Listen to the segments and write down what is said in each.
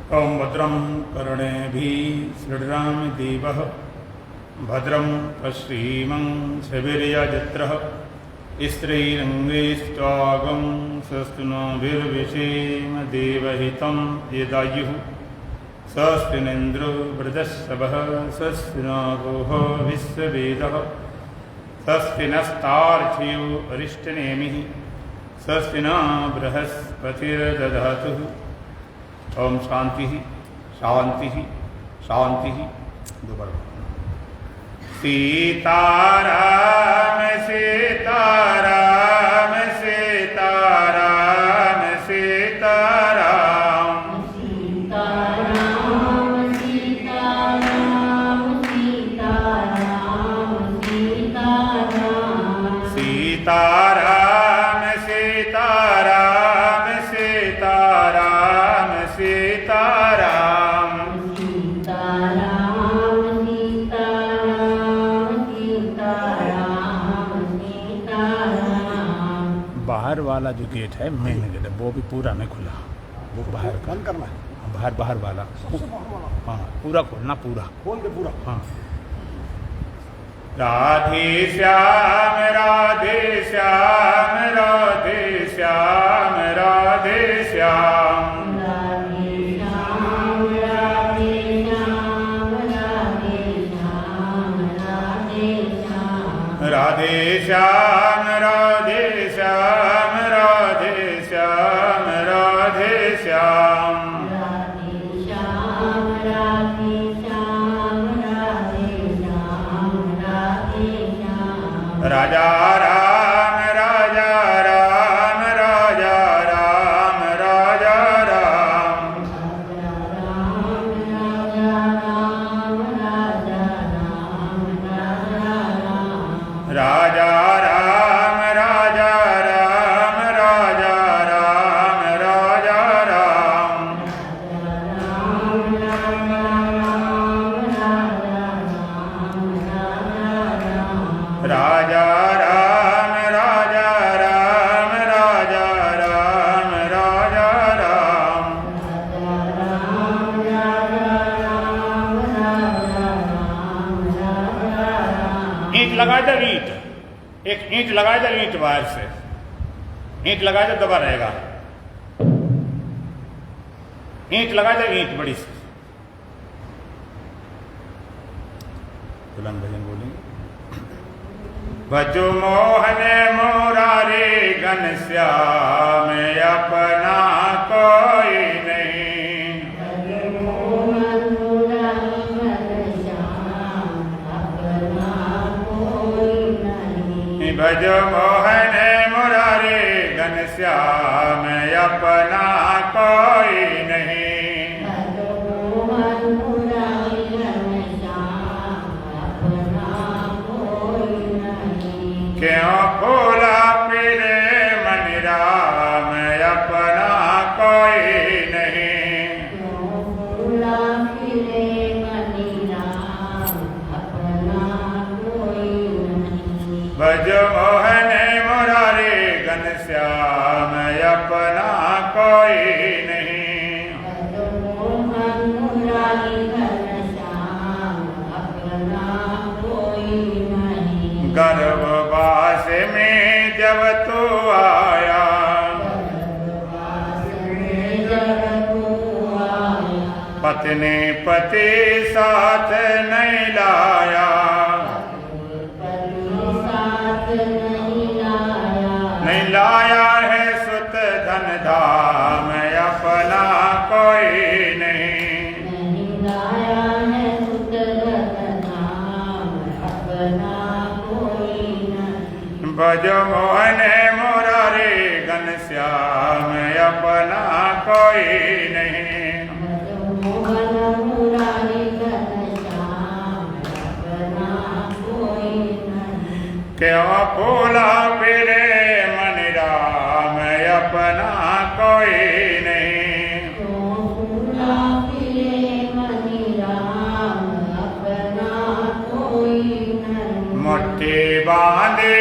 ॐ भद्रं कर्णेभिः शृणुयाम देवः भद्रं पश्येमाक्षभिर्यजत्रः स्त्रीरङ्गैस्त्वागं स्वस्तिनोभिर्विषेम देवहितं यदायुः स्वस्ति न इन्द्रो वृद्धश्रवः स्वस्ति न गोः विश्ववेदः स्वस्ति नस्तार्क्ष्यो अरिष्टनेमिः स्वस्ति न बृहस्पतिर्दधातु। ओम शांति शांति शांति। दोबारा सीताराम सीताराम सीताराम सीताराम सीताराम सीताराम सीताराम सीताराम सीताराम सीताराम सीताराम सीताराम बाहर वाला जो गेट है मेन गेट है वो भी पूरा नहीं खुला, वो बाहर बंद करना है। बाहर बाहर वाला हाँ पूरा खोलना, पूरा खोल के पूरा। हाँ राधे श्याम राधे श्याम राधे श्याम राधे श्याम राधे श्याम राधे श्याम राधे श्याम राधे श्याम राजा राम राजा राम राजा राम राजा राम राजा राम राजा राम राजा राम राजा राम राजा राम राजा राम राजा राम राजा राम ईंट लगा दे, ईंट एक ईंट लगा दे, ईंट बाहर से ईंट लगा दे, दबा रहेगा। ईंट लगा दे, ईंट बड़ी सी। बुलंद भजन बोलेंगे। भजो मोहन मुरारी घनश्याम अपना कोई नहीं। भजो मोहन मुरारी घनश्याम अपना कोई नहीं। क्यों फूला पीले मन राम अपना कोई नहीं। भज मोहन मुरारी घनश्याम अपना कोई नहीं। गर्भवास में जब तू आया, पत्नी पति साथ नहीं लाया। नहीं लाया है सुत धन धाम अपना कोई नहीं। भज मोहन मुरारी घनश्याम अपना कोई नहीं। क्यों फूला पीले मन राम अपना कोई नहीं। मुट्ठी बांधे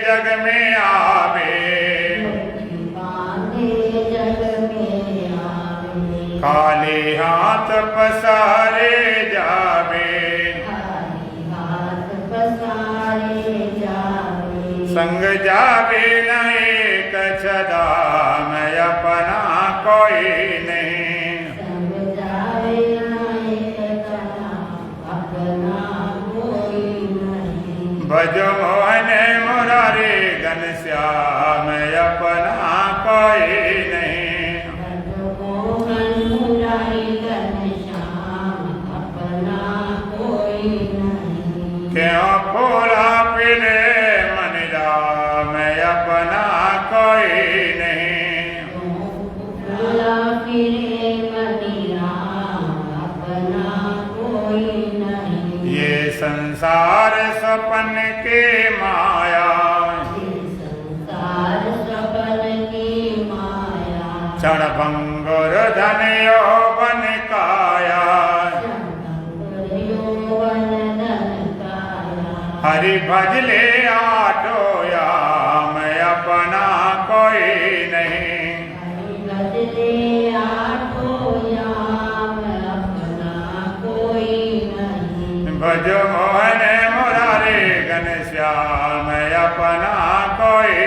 जग में आवे, खाली हाथ पसारे जावे, संग जावे नहीं कछदा मैं अपना कोई नहीं, भजो मोहन मुरारी घनश्याम अपना कोई नहीं, क्यों फूला पीले मन राम अपना कोई नहीं, ये संसार सपन के माया, क्षण भंगुर धन यौवन काया, हरि भजले आठो याम अपना कोई नहीं, भजो मोहन मुरारी घनश्याम अपना कोई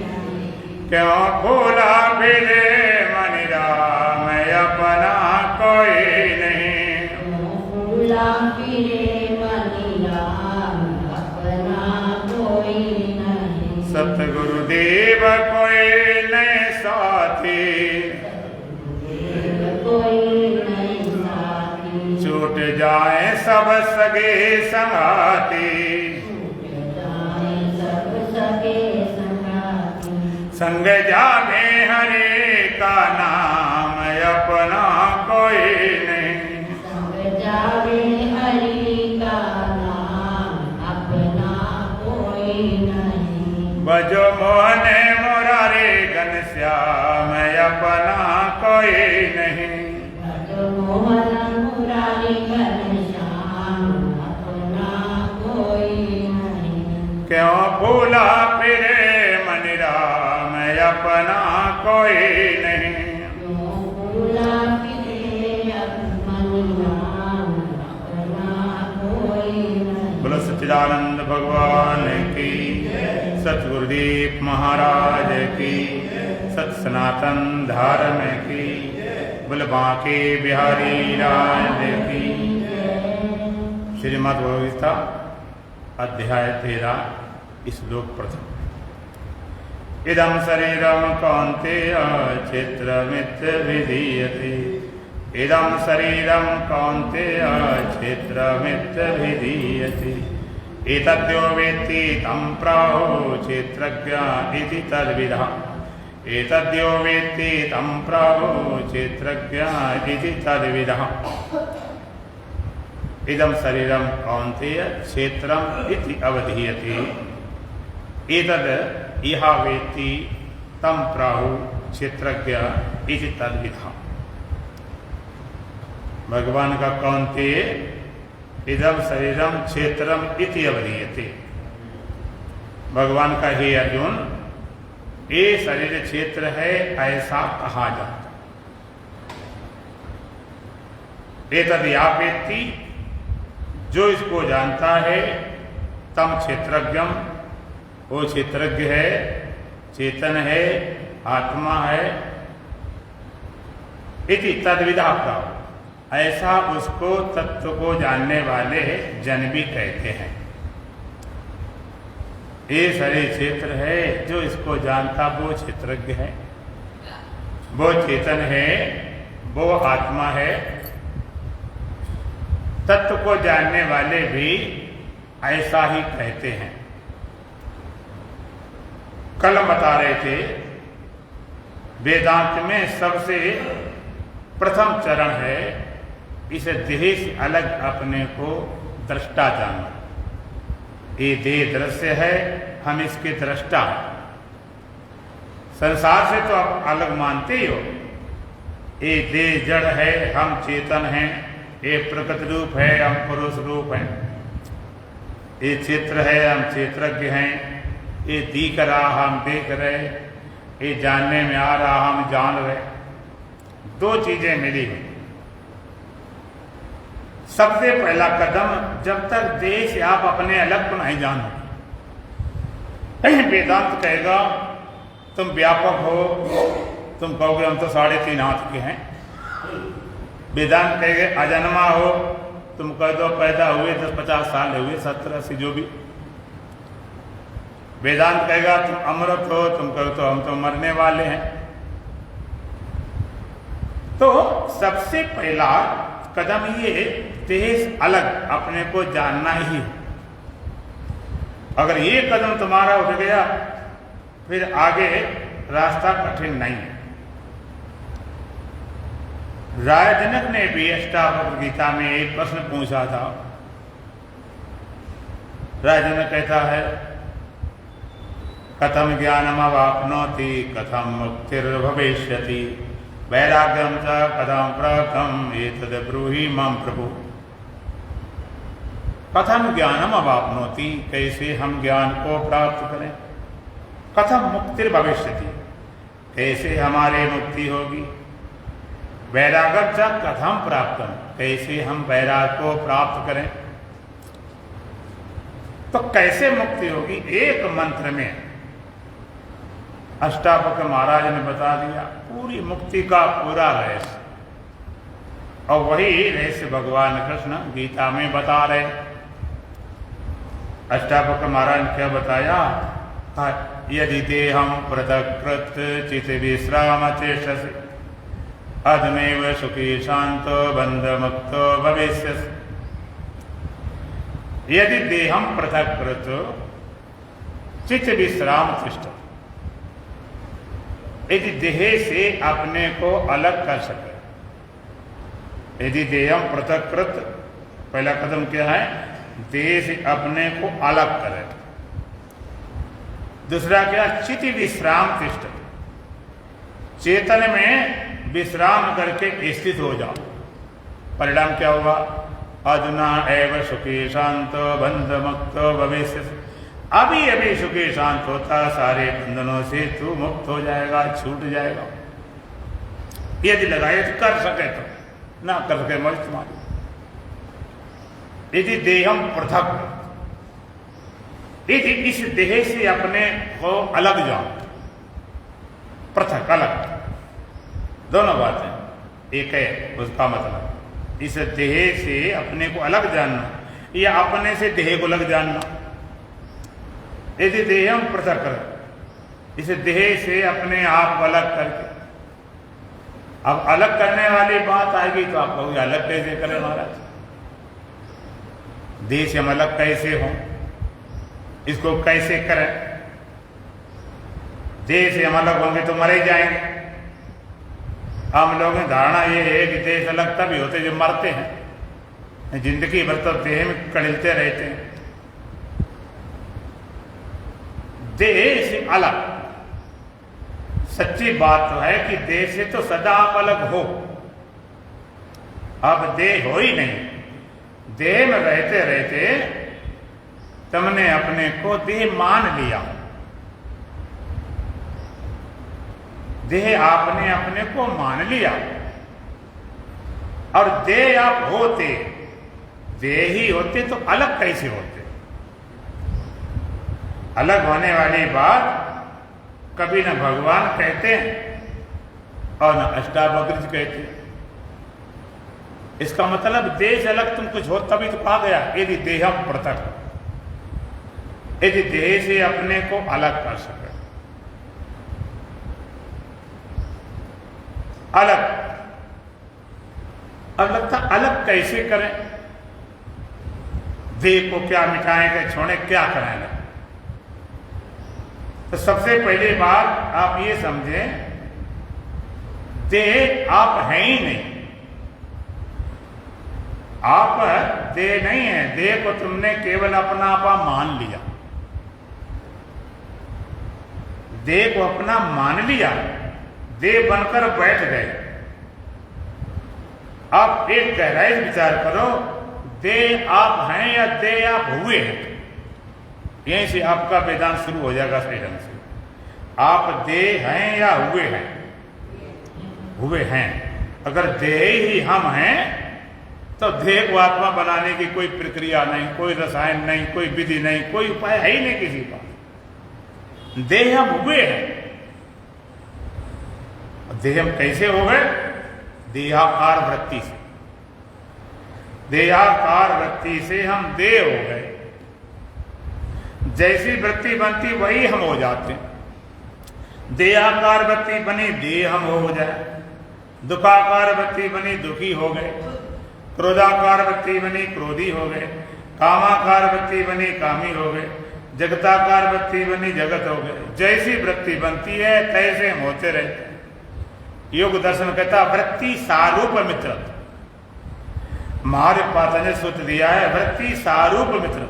नहीं, क्यों फूला पीले मन राम अपना कोई नहीं, सतगुरुदेव कोई नहीं साथी, छूट जाए सब सगे संगाती, संग जाने हरे का नाम अपना कोई नहीं, भजो मोहन मुरारी घनश्याम अपना कोई नहीं, क्यों भूला फिरे मन राम अपना कोई नहीं, बोलो सच्चिदानंद भगवान की, सतगुरुदेव महाराज की, सत सनातन धर्म की, बोल बांके बिहारी लाल की। श्रीमद् भगवद गीता अध्याय 13 श्लोक प्रथम। इदं शरीरं कौन्तेय क्षेत्रमित्यभिधीयते, इदं शरीरं कौन्तेय क्षेत्रमित्यभिधीयते, एतद्यो वेत्ति तं प्राहो क्षेत्रज्ञ इति तद्विदः, एतद्यो वेत्ति तं प्राहो क्षेत्रज्ञ इति तद्विदः। इदं शरीरं कौन्तेय क्षेत्रम् इति अवधीयते, एतद् इह वेत्ति तं प्राहु क्षेत्रज्ञ इति तद्विदः। भगवान का कौन्तेय इदं शरीरम क्षेत्रम इति अवधीयते, भगवान का हे अर्जुन ये शरीर क्षेत्र है ऐसा कहा जाता। एतद् या वेत्ति जो इसको जानता है, तम क्षेत्रज्ञम वो क्षेत्रज्ञ है, चेतन है, आत्मा है, इति तद्विदः प्राह, ऐसा उसको तत्व को जानने वाले जन भी कहते हैं। ये शरीर क्षेत्र है, जो इसको जानता वो क्षेत्रज्ञ है, वो चेतन है, वो आत्मा है। तत्व को जानने वाले भी ऐसा ही कहते हैं। कल बता रहे थे वेदांत में सबसे प्रथम चरण है इस देह से अलग अपने को दृष्टा जानना। ये देह दृश्य है, हम इसके दृष्टा हैं। संसार से तो आप अलग मानते ही हो। ये देह जड़ है, हम चेतन हैं। ये प्रकृत रूप है, हम पुरुष रूप हैं। ये क्षेत्र है, हम क्षेत्रज्ञ हैं। ये दिख रहा हम देख रहे, ये जानने में आ रहा हम जान रहे, दो चीजें मिली हुई। सबसे पहला कदम, जब तक देह से आप अपने अलग को नहीं जानो। वेदांत कहेगा तुम व्यापक हो, तुम कहोगे हम तो 3.5 हाथ के हैं। वेदांत कहेगा अजन्मा हो, तुम कह दो पैदा हुए 10-50 साल हुए, 70-80 जो भी। वेदांत कहेगा तुम अमृत हो, तुम कहो तो हम तो मरने वाले हैं। तो सबसे पहला कदम ये देह अलग अपने को जानना ही। अगर ये कदम तुम्हारा उठ गया फिर आगे रास्ता कठिन नहीं है। राय जनक ने भी अष्टावक्र गीता में एक प्रश्न पूछा था। राय जनक कहता है कथम ज्ञानम अवाप्नोति कथम मुक्तिर्भविष्यति वैराग्यम च कथम प्रकम एतद् ब्रूहि मम प्रभु। कथम ज्ञानम अवाप्नोति, कैसे हम ज्ञान को प्राप्त करें। कथम मुक्तिर्भविष्यति, कैसे हमारे मुक्ति होगी। वैराग्यम च कथम प्राप्तम, कैसे हम वैराग को प्राप्त करें। तो कैसे मुक्ति होगी, एक मंत्र में अष्टावक्र महाराज ने बता दिया पूरी मुक्ति का पूरा रहस्य। और वही रहस्य भगवान कृष्ण गीता में बता रहे। अष्टावक्र महाराज ने क्या बताया, यदि देहम पृथक्कृत चित विश्राम चेष्टसि अधमेव सुखी शांतो बंध मुक्तो भविष्यसि। यदि देहम पृथक्कृत चित विश्राम तिष्ठ, यदि देह से अपने को अलग कर सके। यदि देहम पृथक्कृत, पहला कदम क्या है, देह से अपने को अलग करे। दूसरा क्या, चिति विश्राम तिष्ठ, चेतन में विश्राम करके स्थित हो जाओ। परिणाम क्या होगा, अधुना एव सुखी शांत बंध मुक्त भविष्य। अभी अभी सुखी शांत होता, सारे बंधनों से तू मुक्त हो जाएगा, छूट जाएगा। यदि लगाए तो कर सके तो, ना कर सके मर्जी तुम्हारी। यदि देहम पृथक, यदि इस देह से अपने को अलग जाओ, पृथक अलग, दोनों बातें एक है। उसका मतलब इस देह से अपने को अलग जानना या अपने से देह को अलग जानना। यदि देहम पृथक कर, इस देह से अपने आप को अलग करके, अब अलग करने वाली बात आएगी तो आप कहोगे अलग कैसे करें महाराज, देह से हम अलग कैसे हों, इसको कैसे करें। देह से हम अलग होंगे तो मरे जाएंगे। हम लोगों की धारणा ये है कि देह से अलग तभी होते जो मरते हैं, जिंदगी भर तो देह में कड़िलते रहते हैं। देह से अलग, सच्ची बात तो है कि देह से तो सदा आप अलग हो। अब देह हो ही नहीं, देह में रहते रहते तुमने अपने को देह मान लिया। देह आपने अपने को मान लिया और देह आप होते, देह ही होते तो अलग कैसे होते। अलग होने वाली बात कभी न भगवान कहते हैं और न अष्टावक्र जी कहते हैं। इसका मतलब देह से अलग तुम कुछ हो तभी तो कहा गया यदि देहम पृथक, यदि देह से अपने को अलग कर सके। अलग, अब लगता अलग कैसे करें, देह को क्या मिटाएंगे, छोड़े क्या कराएंगे। तो सबसे पहली बात आप ये समझें, देह आप हैं ही नहीं। आप देह नहीं है, देह को तुमने केवल अपना आपा मान लिया। देह को अपना मान लिया, देह बनकर बैठ गए। आप एक गहराई से विचार करो, देह आप हैं या देह आप हुए हैं। यहीं से आपका वेदांत शुरू हो जाएगा सही ढंग से। आप देह हैं या हुए हैं? हुए हैं। अगर देह ही हम हैं तो देह को आत्मा बनाने की कोई प्रक्रिया नहीं, कोई रसायन नहीं, कोई विधि नहीं, कोई उपाय है ही नहीं किसी पास। देह हम हुए हैं। देह हम कैसे हो गए? देहाकार वृत्ति से। देहाकार वृत्ति से हम देह हो गए। जैसी वृत्ति बनती वही हम हो जाते हैं। देहाकार वृत्ति बनी, देह हम हो जाए। दुखाकार वृत्ति बनी, दुखी हो गए। क्रोधाकार वृत्ति बनी, क्रोधी हो गए। कामाकार वृत्ति बनी, कामी हो गए। जगताकार वृत्ति बनी, जगत हो गए। जैसी वृत्ति बनती है तैसे हम होते रहते हैं। योग दर्शन कहता वृत्ति सारूप मित्र। हमारे पातंजलि सूत्र दिया है वृत्ति सारूप मित्र।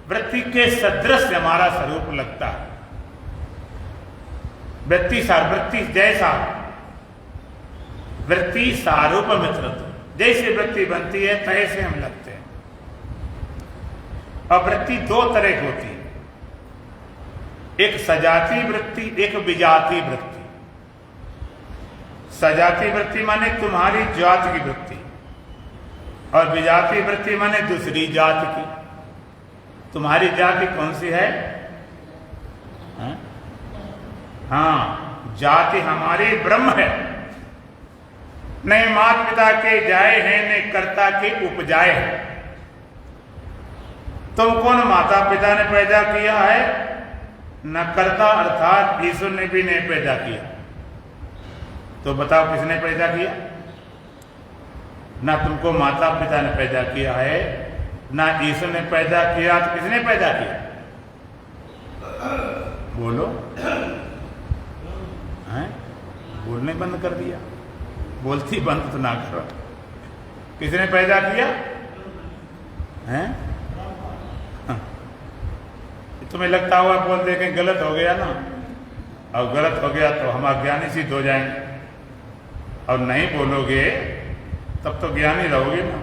वृत्ति के सदृश हमारा स्वरूप लगता है। वृत्ति जैसा वृत्ति सारूप मित्र। जैसे वृत्ति बनती है तैसे हम लगते हैं। और वृत्ति दो तरह की होती है, एक सजाती वृत्ति, एक विजाती वृत्ति। सजाती वृत्ति माने तुम्हारी जात की वृत्ति, और विजाती वृत्ति माने दूसरी जात की। तुम्हारी जाति कौन सी है? हाँ, जाति हमारी ब्रह्म है। नहीं माता पिता के जाए हैं, नहीं कर्ता के उपजाए हैं। तुमको न माता पिता ने पैदा किया है, न कर्ता अर्थात ईश्वर ने भी नहीं पैदा किया। तो बताओ किसने पैदा किया? ना तुमको माता पिता ने पैदा किया है, ना ईश्वर ने पैदा किया, तो किसने पैदा किया? बोलो। हैं? बोलने बंद कर दिया। बोलती बंद तो ना करो। किसने पैदा किया? हैं? तुम्हें लगता हुआ बोल दे के गलत हो गया ना, और गलत हो गया तो हम अज्ञानी सिद्ध हो जाएंगे। और नहीं बोलोगे तब तो ज्ञानी रहोगे ना।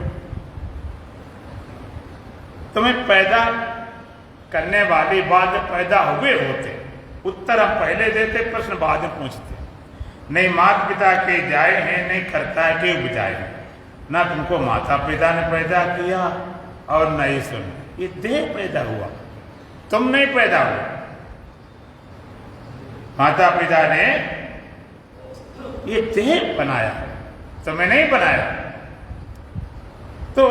तुम्हें पैदा करने वाली बात पैदा हुए होते, उत्तर हम पहले देते, प्रश्न बाद में पूछते। नहीं माता पिता के जाए हैं, नहीं कर्ता के उपजाए हैं। ना तुमको माता पिता ने पैदा किया और न ईश्वर ने। ये देह पैदा हुआ, तुम नहीं पैदा हुआ। माता पिता ने ये देह बनाया, तुम्हें नहीं बनाया। तो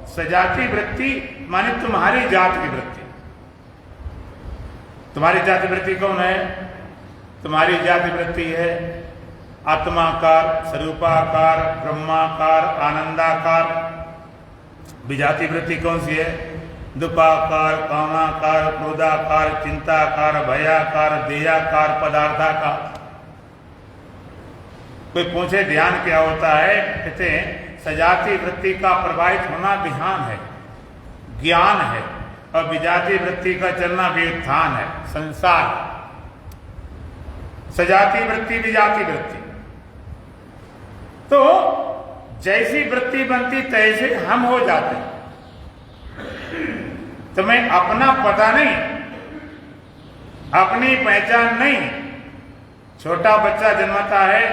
सजाती वृत्ति माने तुम्हारी जात की वृत्ति। तुम्हारी जाति वृत्ति कौन है? तुम्हारी जाति वृत्ति है आत्माकार, स्वरूपाकार, ब्रह्माकार, आनंदाकार। विजाति वृत्ति कौन सी है? दुखाकार, कामाकार, क्रोधाकार, चिंताकार, भयाकार, देहाकार, पदार्थाकार। कोई पूछे ध्यान क्या होता है? कहते हैं सजाती वृत्ति का प्रवाहित होना ध्यान है, ज्ञान है, और विजाती वृत्ति का चलना व्युत्थान है, संसार। सजाती वृत्ति, विजाती वृत्ति। तो जैसी वृत्ति बनती तैसे हम हो जाते। तुम्हें अपना पता नहीं, अपनी पहचान नहीं। छोटा बच्चा जन्मता है,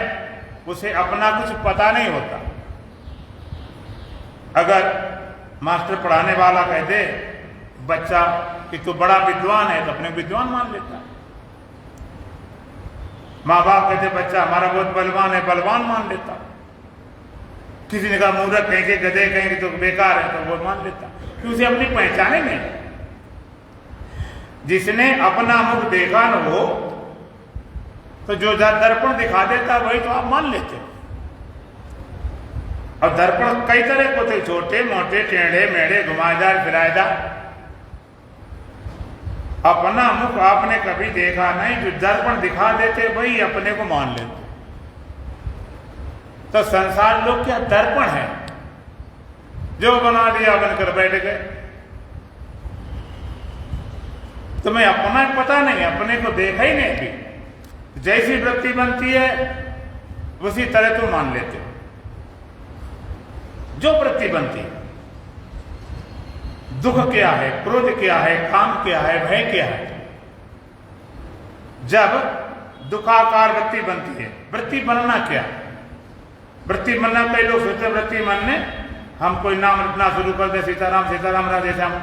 उसे अपना कुछ पता नहीं होता। अगर मास्टर पढ़ाने वाला कह दे बच्चा कि तू बड़ा विद्वान है, तो अपने विद्वान मान लेता। माँ बाप कहते बच्चा हमारा बहुत बलवान है, बलवान मान लेता। किसी ने कहा मूर्ख कहेंगे, गधे कहेंगे तो बेकार है, तो वो मान लेता, क्योंकि उसे अपनी पहचान ही नहीं। जिसने अपना मुख देखा न हो, तो जो दर्पण दिखा देता वही तो आप मान लेते। और दर्पण कई तरह को थे, छोटे मोटे, टेढ़े मेढ़े, घुमाईदार फिराईदार। अपना मुख आपने कभी देखा नहीं, जो दर्पण दिखा देते वही अपने को मान लेते। तो संसार लोग क्या दर्पण है, जो बना दिया बनकर बैठ गए। तुम्हें अपना पता नहीं, अपने को देखा ही नहीं भी। जैसी वृत्ति बनती है उसी तरह तुम मान लेते हो। जो वृत्ति बनती है, दुख क्या है, क्रोध क्या है, काम क्या है, भय क्या है। जब दुखाकार वृत्ति बनती है, वृत्ति बनना क्या है? वृत्ति बनना, कई लोग सोचते हैं वृत्ति बनने हम कोई नाम रटना शुरू कर दे, सीताराम सीताराम राधे श्याम।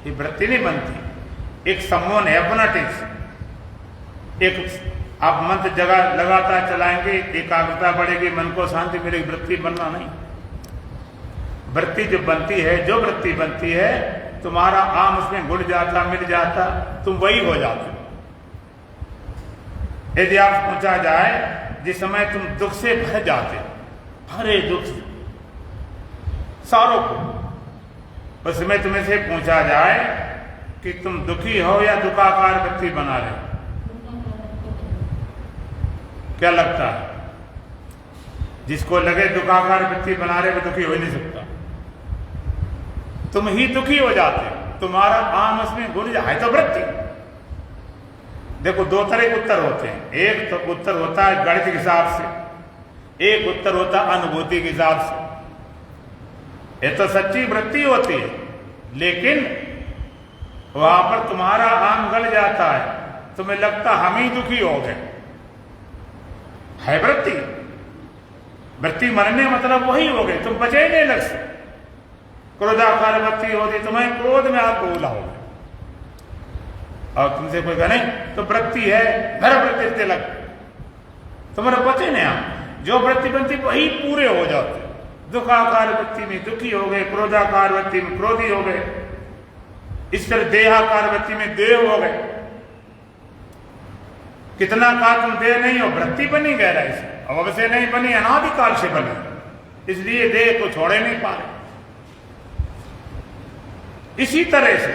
ये वृत्ति नहीं बनती, एक सम्मोहन है, अपनाटिक्स। एक आप मंत्र जगह लगातार चलाएंगे, एकाग्रता बढ़ेगी, मन को शांति मिलेगी, वृत्ति बनना नहीं। वृत्ति जो बनती है, जो वृत्ति बनती है, तुम्हारा आम उसमें घुल जाता, मिल जाता, तुम वही हो जाते हो। यदि आप पूछा जाए जिस समय तुम दुख से भर जाते, भरे दुख से, सारों को, उस समय तुम्हें से पूछा जाए कि तुम दुखी हो या दुखाकार वृत्ति बना रहे हो, क्या लगता है? जिसको लगे दुखाकार वृत्ति बना रहे वो दुखी हो ही नहीं सकता। तुम ही दुखी हो जाते, तुम्हारा आम उसमें घुल जाए तो वृत्ति। देखो, दो तरह के उत्तर होते हैं। एक तो उत्तर होता है गणित के हिसाब से, एक उत्तर होता है अनुभूति के हिसाब से। ये तो सच्ची वृत्ति होती है, लेकिन वहां पर तुम्हारा आम गल जाता है, तुम्हें लगता हम ही दुखी हो गए, है वृत्ति। वृत्ति मरने मतलब वही हो गए, तुम बचे नहीं लग से। क्रोधाकार वृत्ति होती, तुम्हें क्रोध में आप बोला हो, और तुमसे कोई कहे तो वृत्ति है, घर वृत्ति लग, तुम्हारा बचे नहीं आप। जो वृत्ति बनती वही पूरे हो जाते। दुखाकार वृत्ति में दुखी हो गए, क्रोधाकार वृत्ति में क्रोधी हो गए, इस तरह देहाकार वृत्ति में देह हो गए। कितना का तुम देह नहीं हो, वृत्ति बनी गहराई से, अब से नहीं बनी, अनादिकाल से बनी, इसलिए देह को छोड़े नहीं पा रहे। इसी तरह से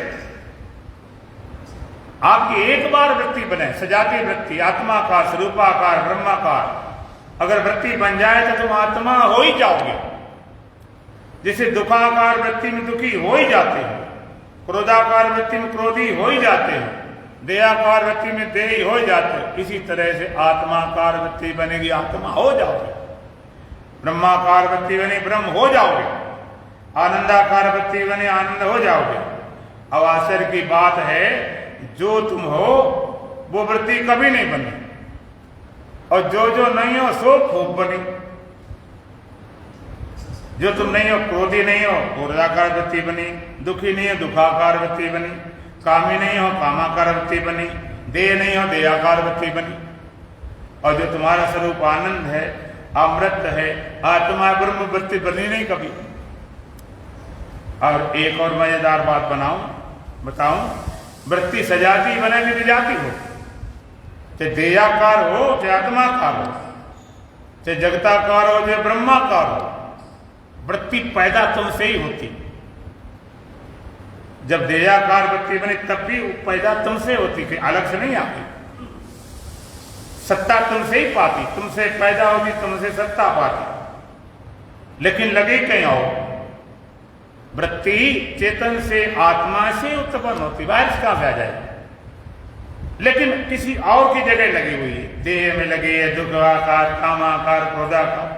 आपकी एक बार वृत्ति बने, सजाती वृत्ति, आत्माकार, स्वरूपाकार, ब्रह्माकार, अगर वृत्ति बन जाए तो तुम आत्मा हो ही जाओगे। जैसे दुखाकार वृत्ति में दुखी हो ही जाते हो, क्रोधाकार वृत्ति में क्रोधी हो ही जाते हो, देहाकार वृत्ति में देही हो जाते हो, इसी तरह से आत्माकार वृत्ति बनेगी, आत्मा हो जाओगे। ब्रह्माकार वृत्ति बनी, ब्रह्म हो जाओगे। आनंदाकार वृत्ति बने, आनंद हो जाओगे। अब आश्चर्य की बात है, जो तुम हो वो वृत्ति कभी नहीं बनी, और जो नहीं हो सो खूब बनी। जो तुम नहीं हो, क्रोधी नहीं हो, क्रोधाकार वृत्ति बनी, दुखी नहीं हो, दुखाकार वृत्ति बनी, कामी नहीं हो, कामाकार वृत्ति बनी, देह नहीं हो, देहाकार वृत्ति बनी। और जो तुम्हारा स्वरूप आनंद है, अमृत है, आत्मा ब्रह्म वृत्ति बनी नहीं कभी। और एक और मजेदार बात बताऊं, वृत्ति सजाती बने भी जाती हो, चाहे देहाकार हो, चाहे आत्माकार हो, चाहे जगताकार हो, चाहे ब्रह्माकार हो, वृत्ति पैदा तुमसे ही होती। जब देहाकार वृत्ति बनी तब भी पैदा तुमसे होती थी, अलग से नहीं आती। सत्ता तुमसे ही पाती, तुमसे पैदा होगी, तुमसे सत्ता पाती। लेकिन लगे कहीं और, वृत्ति चेतन से, आत्मा से उत्पन्न होती, बाहर से कहां से आ जाए? लेकिन किसी और की जगह लगी हुई है, देह में लगी है, दुखाकार, कामाकार, क्रोधाकार,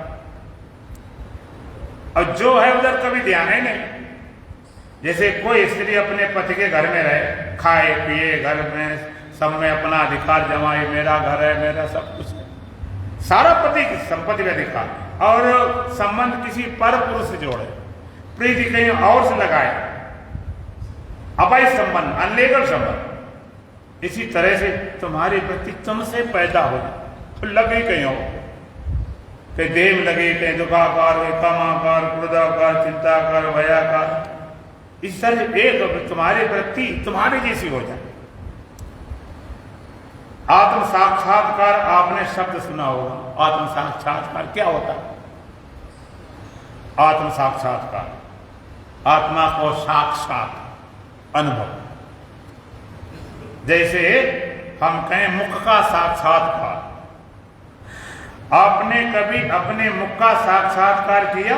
और जो है उधर कभी ध्यान है नहीं। जैसे कोई स्त्री अपने पति के घर में रहे, खाए पिए, घर में सब में अपना अधिकार जमाए, मेरा घर है, मेरा सब कुछ है, सारा पति की संपत्ति का अधिकार, और संबंध किसी पर पुरुष से जोड़े, प्रीति कहीं और से लगाए, अवैध संबंध, अनलीगल संबंध। इसी तरह से तुम्हारी वृत्ति तुमसे पैदा हो, लगे कहीं और, कहीं देह में लगे, कहीं दुखाकार, कामाकार, क्रोधाकार, चिंताकार, भयाकार। इस तरह एक तुम्हारी वृत्ति तुम्हारी जैसी हो जाए। आत्म साक्षात्कार, आपने शब्द सुना होगा, आत्म साक्षात्कार क्या होता है? आत्म साक्षात्कार, आत्मा को साक्षात अनुभव। जैसे हम कहें मुख का साक्षात्कार, आपने कभी अपने मुख का साक्षात्कार किया?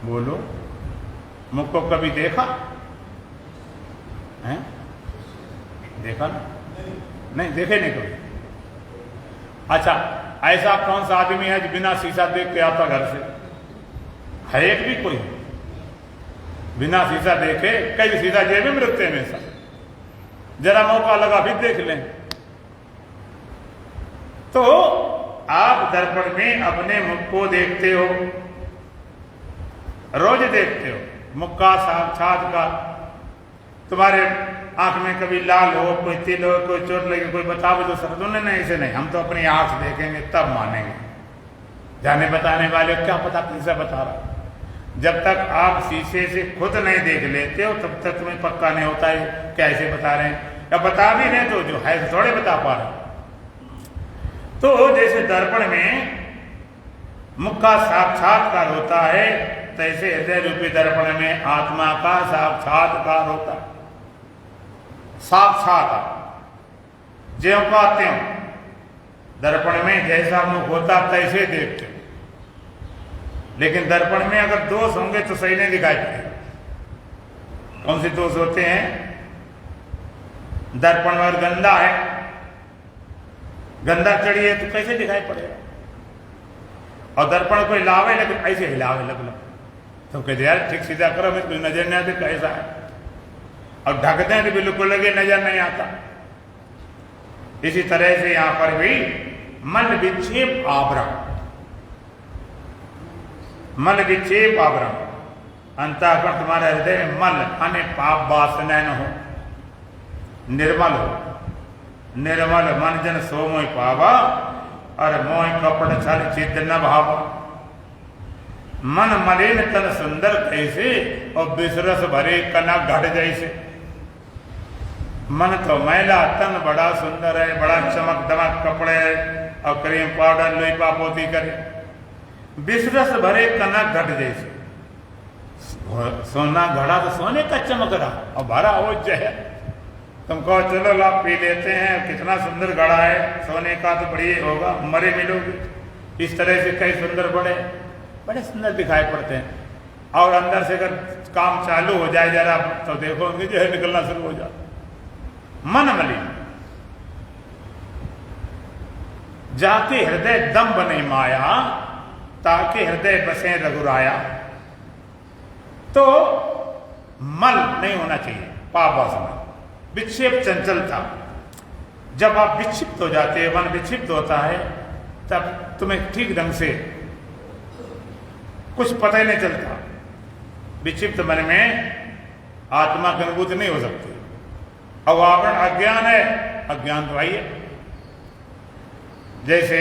बोलो, मुख को कभी देखा है? देखा ना? नहीं देखे नहीं कभी। अच्छा, ऐसा कौन सा आदमी है जो बिना शीशा देख के आता घर से? है एक भी कोई? बिना शीशा देखे कई शीशा जेब में रखते हैं हमेशा, जरा मौका लगा फिर देख लें। तो आप दर्पण में अपने मुख को देखते हो, रोज देखते हो, मुख का साक्षात का। तुम्हारे आंख में कभी लाल हो, कोई तिल हो, कोई चोट लगे, कोई बताओ तो सर नहीं, ऐसे नहीं, हम तो अपनी आंख से देखेंगे तब मानेंगे। जाने बताने वाले क्या पता कैसा बता रहा। जब तक आप शीशे से खुद नहीं देख लेते हो तब तक तुम्हें पक्का नहीं होता है कैसे बता रहे हैं, या बता भी रहे तो जो है थोड़े बता पा रहे। तो जैसे दर्पण में मुख का साक्षात्कार होता है, तैसे हृदय रूपी दर्पण में आत्मा का साक्षात्कार होता है। साक्षात ज्यों का त्यों दर्पण में जैसा मुख होता तैसे देखते हो। लेकिन दर्पण में अगर दोष होंगे तो सही नहीं दिखाई पड़ेगा। कौन से दोष होते हैं? दर्पण और गंदा है, गंदा चढ़ी है तो कैसे दिखाई पड़ेगा। और दर्पण कोई लावे लेकिन ऐसे हिलावे लग तो कहते यार ठीक सीधा करो, मैं कोई नजर नहीं आती कैसा है। और ढकते हैं तो बिल्कुल लगे नजर नहीं आता। इसी तरह से यहां पर भी मल विक्षेप आवरण, मल विक्षेप आवरण, अंतःकरण तुम्हारे हृदय में मल अन्य पाप वासना न हो, निर्मल हो। निर्मल मन जन सो मोह पावा, और मोह कपड़ छल चिद न भावा। मन मलिन तन सुंदर कैसे, और विसरस भरे कना घट जैसे। मन तो मैला, तन बड़ा सुंदर है, बड़ा चमक दमक कपड़े और क्रीम पाउडर लोई पापोती करे, विसरस भरे कना घट जैसे। सोना घड़ा तो सोने का चमक रहा और भरा हो जाए। तुम कहो चलो ला पी लेते हैं, कितना सुंदर घड़ा है, सोने का तो बढ़िया होगा, मरे मिलोगे। इस तरह से कई सुंदर बड़े सुंदर दिखाई पड़ते हैं। और अंदर से अगर काम चालू हो जाए जरा तो देखोगे जो है निकलना शुरू हो जाए। मन मलिन जाके हृदय दम बने माया, ताके हृदय बसे रघुराया। तो मल नहीं होना चाहिए, पाप वासना, विक्षेप चंचलता। जब आप विक्षिप्त हो जाते हैं, मन विक्षिप्त होता है, तब तुम्हें ठीक ढंग से कुछ पता ही नहीं चलता। विक्षिप्त मन में आत्मा की अनुभूति नहीं हो सकती। अब आवरण अज्ञान है, अज्ञान तो आइए। जैसे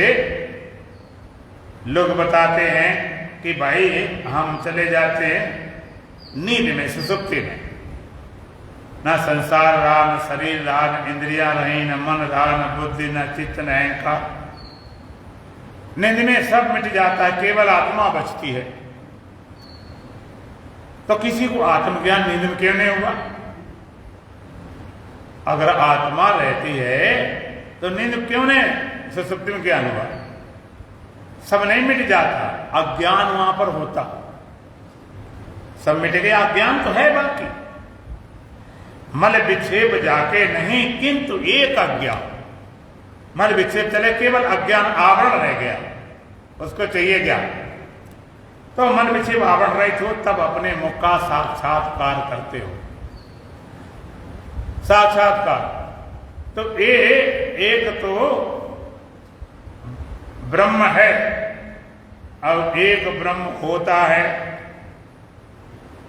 लोग बताते हैं कि भाई हम चले जाते हैं नींद में, सुसुप्ति में, न संसार रहा, न शरीर रहा, न इंद्रियां रही, न मन रहा, न बुद्धि, न चित्त, न अहंकार। नींद में सब मिट जाता है, केवल आत्मा बचती है। तो किसी को आत्मज्ञान नींद में क्यों नहीं हुआ? अगर आत्मा रहती है तो नींद क्यों नहीं, सुसुप्ति में ज्ञान हुआ? सब नहीं मिट जाता, अज्ञान वहां पर होता। सब मिट गया, अज्ञान तो है बाकी। मल विक्षेप जाके नहीं, किंतु एक अज्ञान। मल विक्षेप चले, केवल अज्ञान आवरण रह गया, उसको चाहिए ज्ञान। तो मन विक्षेप आवरण रहित हो, तब अपने मुख का साक्षात्कार करते हो। साक्षात्कार तो एक तो ब्रह्म है और एक ब्रह्म होता है।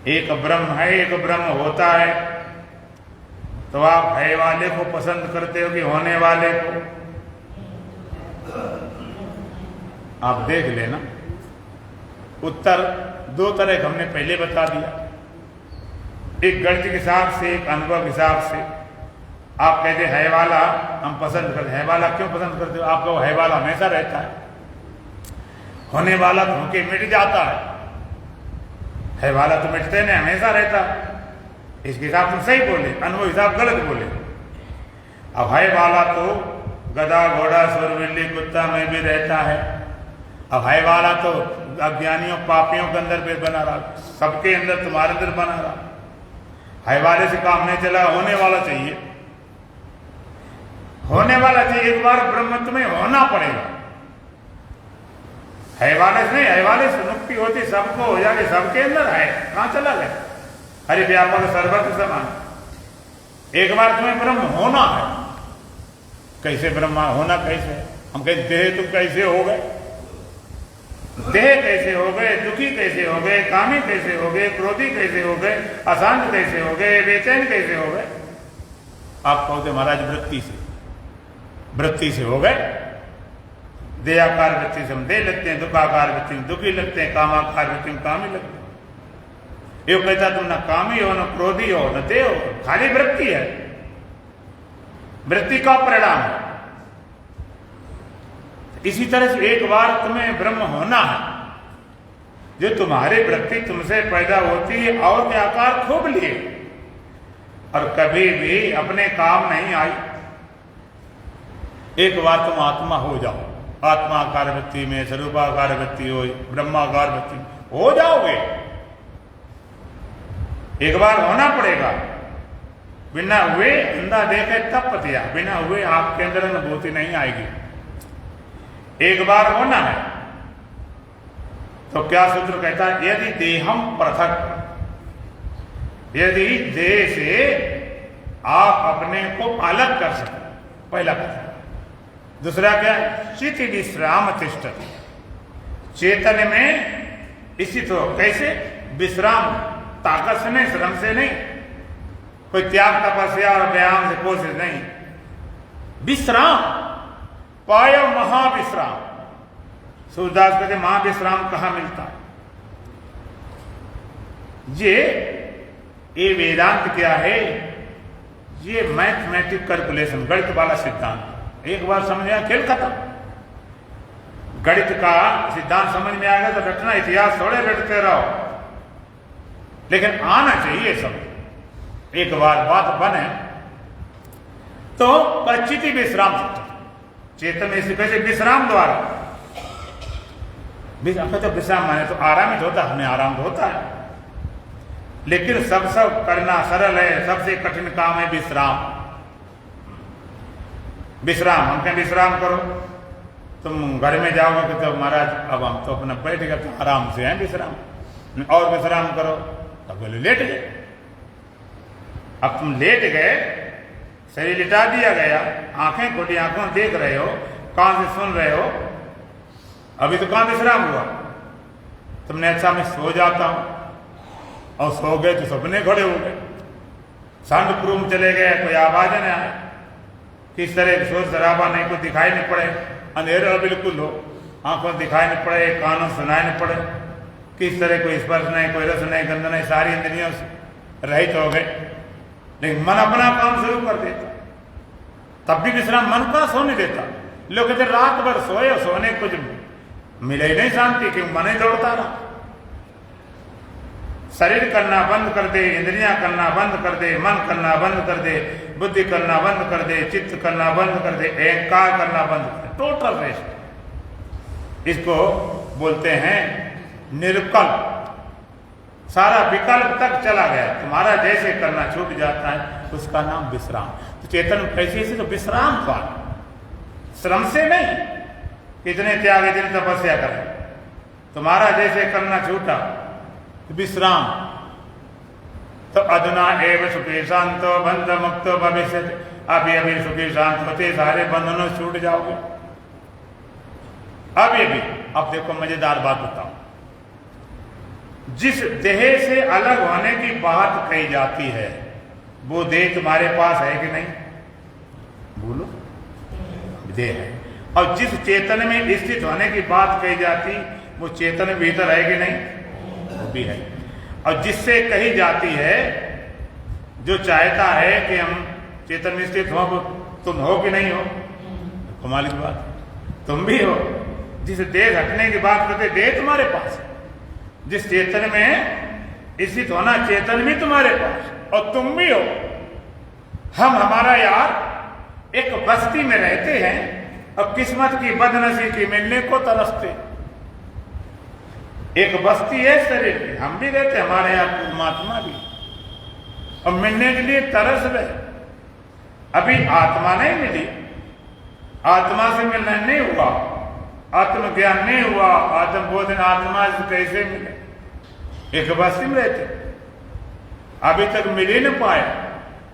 एक ब्रह्म है, एक ब्रह्म होता है। तो आप है वाले को पसंद करते हो कि होने वाले को? आप देख लेना। उत्तर दो तरह का हमने पहले बता दिया, एक गणित के हिसाब से, एक अनुभव के हिसाब से। आप कहते है वाला हम पसंद करते, है वाला क्यों पसंद करते हो? आपका है वाला हमेशा रहता है, होने वाला तो होके मिट जाता है वाला तो मिटते नहीं, हमेशा रहता है। इसके हिसाब से सही बोले, अनुभव हिसाब गलत बोले। अब है वाला तो गधा घोड़ा सुर बिल्ली कुत्ता में भी रहता है। अब है वाला तो अज्ञानियों पापियों के अंदर भी बना रहा, सबके अंदर, तुम्हारे अंदर बना रहा। है वाले से काम नहीं चला, होने वाला चाहिए, होने वाला चाहिए। एक बार ब्रह्म तुम्हें होना पड़ेगा। है वाले से नहीं, है वाले से मुक्ति होती सबको हो जाती, सबके अंदर है, कहां चला गया? अरे व्यापक सर्वत्र समान। एक बार तुम्हें ब्रह्म होना है। कैसे ब्रह्मा होना? कैसे? हम कहते देह तुम कैसे हो गए? देह कैसे हो गए? दुखी कैसे हो गए? कामी कैसे हो गए? क्रोधी कैसे हो गए? अशांत कैसे हो गए? बेचैन कैसे हो गए? आप कहोगे महाराज वृत्ति से हो गए। देहाकार वृत्ति से हम दे लगते हैं, दुखाकार वृत्ति में दुखी लगते हैं, कामाकार वृत्ति में कामी लगते हैं। ये कहता तुम ना कामी हो, ना क्रोधी हो, न दे हो, खाली वृत्ति है। वृत्ति का परिणाम है। इसी तरह से एक बार तुम्हें ब्रह्म होना है। जो तुम्हारी वृत्ति तुमसे पैदा होती है और के आकार खूब लिए और कभी भी अपने काम नहीं आई। एक बार तुम आत्मा हो जाओ, आत्माकार वृत्ति में स्वरूपाकार वृत्ति हो, ब्रह्माकार वृत्ति हो जाओगे। एक बार होना पड़ेगा। बिना हुए अंधा देखे तब पतिया, बिना हुए आपके अंदर अनुभूति नहीं आएगी। एक बार होना है तो क्या सूत्र कहता है? यदि देहम पृथक, यदि देह से आप अपने को अलग कर सके, पहला कथन। दूसरा क्या? चित्त विश्राम तिष्ठति, चेतन में स्थित हो। कैसे? विश्राम, ताकत से नहीं, श्रम से नहीं, कोई त्याग तपस्या और व्यायाम से कोशिश नहीं। विश्राम, पाय महाविश्राम। सूरदास कहते महाविश्राम कहाँ मिलता है? ये वेदांत क्या है? ये मैथमेटिक कैलकुलेशन, गणित वाला सिद्धांत। एक बार समझ आया, खेल खत्म। गणित का सिद्धांत समझ में आ गया तो रटना, इतिहास थोड़े रटते रहो, लेकिन आना चाहिए सब। एक बार बात बने तो परिचिति विश्राम, चेतन में इसी कैसे विश्राम द्वारा। तो विश्राम माने तो आराम ही होता है, हमें आराम तो होता है, लेकिन सब करना सरल है। सबसे कठिन काम है विश्राम। विश्राम, हम कहें विश्राम करो, तुम घर में जाओगे कि तो महाराज अब हम तो अपना बैठ गए, तो आराम से हैं विश्राम, और विश्राम करो, तब बोले लेट गए। अब तुम लेट गए, शरीर लिटा दिया गया, आंखें खोटी, आंखों देख रहे हो, कान से सुन रहे हो, अभी तो कहां विश्राम हुआ? तुमने अच्छा मैं सो जाता हूं, और सो गए तो सपने खड़े हो गए, सांडपुर में चले गए, कोई आवाज न आए, किस तरह शोर शराबा नहीं, कोई दिखाई नहीं पड़े, अंधेरा बिल्कुल हो, आंखों दिखाई नहीं पड़े, कानों सुनाई नहीं पड़े, किस तरह कोई स्पर्श नहीं, कोई रस नहीं, गंध नहीं, सारी इंद्रियों से रहित हो गए। लेकिन मन अपना काम शुरू कर देता, तब भी विश्राम मन का सो नहीं देता। लोग कहते रात भर सोए, सोने कुछ मिले ही नहीं शांति, क्यों मन ही दौड़ता रहा। शरीर करना बंद कर दे, इंद्रियां करना बंद कर दे, मन करना बंद कर दे, बुद्धि करना बंद कर दे, चित्त करना बंद कर दे, अहंकार करना बंद कर दे, टोटल रेस्ट। इसको बोलते हैं निर्विकल्प। सारा विकल्प तक चला गया, तुम्हारा जैसे करना छूट जाता है, उसका नाम विश्राम। तो चेतन कैसे से? तो विश्राम का, श्रम से नहीं, कितने त्याग इतनी तपस्या करें, तुम्हारा जैसे करना छूटा, विश्राम। तो अधुना एवं सुखी शांत बंध मुक्त भविष्य, अभी अभी सुखी शांत होते सारे बंधनों छूट जाओगे। अभी अभी। अब देखो मजेदार बात बताओ, जिस देह से अलग होने की बात कही जाती है, वो देह तुम्हारे पास है कि नहीं? बोलो, देह है। और जिस चेतन में स्थित होने की बात कही जाती, वो चेतन भीतर है कि नहीं? वो भी है। और जिससे कही जाती है, जो चाहता है कि हम चेतन में स्थित हो, तुम हो कि नहीं हो? कमाल की बात, तुम भी हो। जिस देह हटने की बात करते, देह तुम्हारे पास है। जिस चेतन में स्थित होना, चेतन भी तुम्हारे पास, और तुम भी हो। हम हमारा यार एक बस्ती में रहते हैं, और किस्मत की बदनसीबी मिलने को तरसते। एक बस्ती है शरीर की, हम भी रहते, हमारे यहाँ परमात्मा भी, और मिलने के लिए तरस रहे। अभी आत्मा नहीं मिली, आत्मा से मिलना नहीं हुआ, आत्मज्ञान नहीं हुआ, आत्मबोधन आत्मा से कैसे मिले? एक बस्ती में रहते, अभी तक मिल ही न पाया,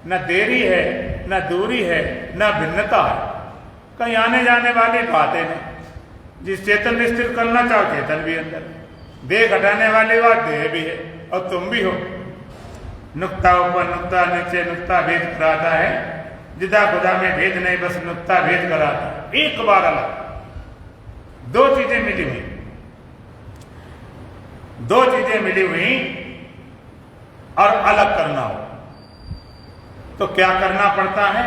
न देरी है, न दूरी है, न भिन्नता है। कहीं आने जाने वाली बातें नहीं। जिस चेतन स्थिर करना चाहो चेतन भी अंदर, देह घटाने वाली बात देह भी है और तुम भी हो। नुक्ता ऊपर नुक्ता नीचे नुक्ता भेद कराता है, जिदा खुदा में भेद नहीं, बस नुक्ता भेद कराता है। एक बार अलग, दो चीजें मिली हुई, दो चीजें मिली हुई और अलग करना हो तो क्या करना पड़ता है?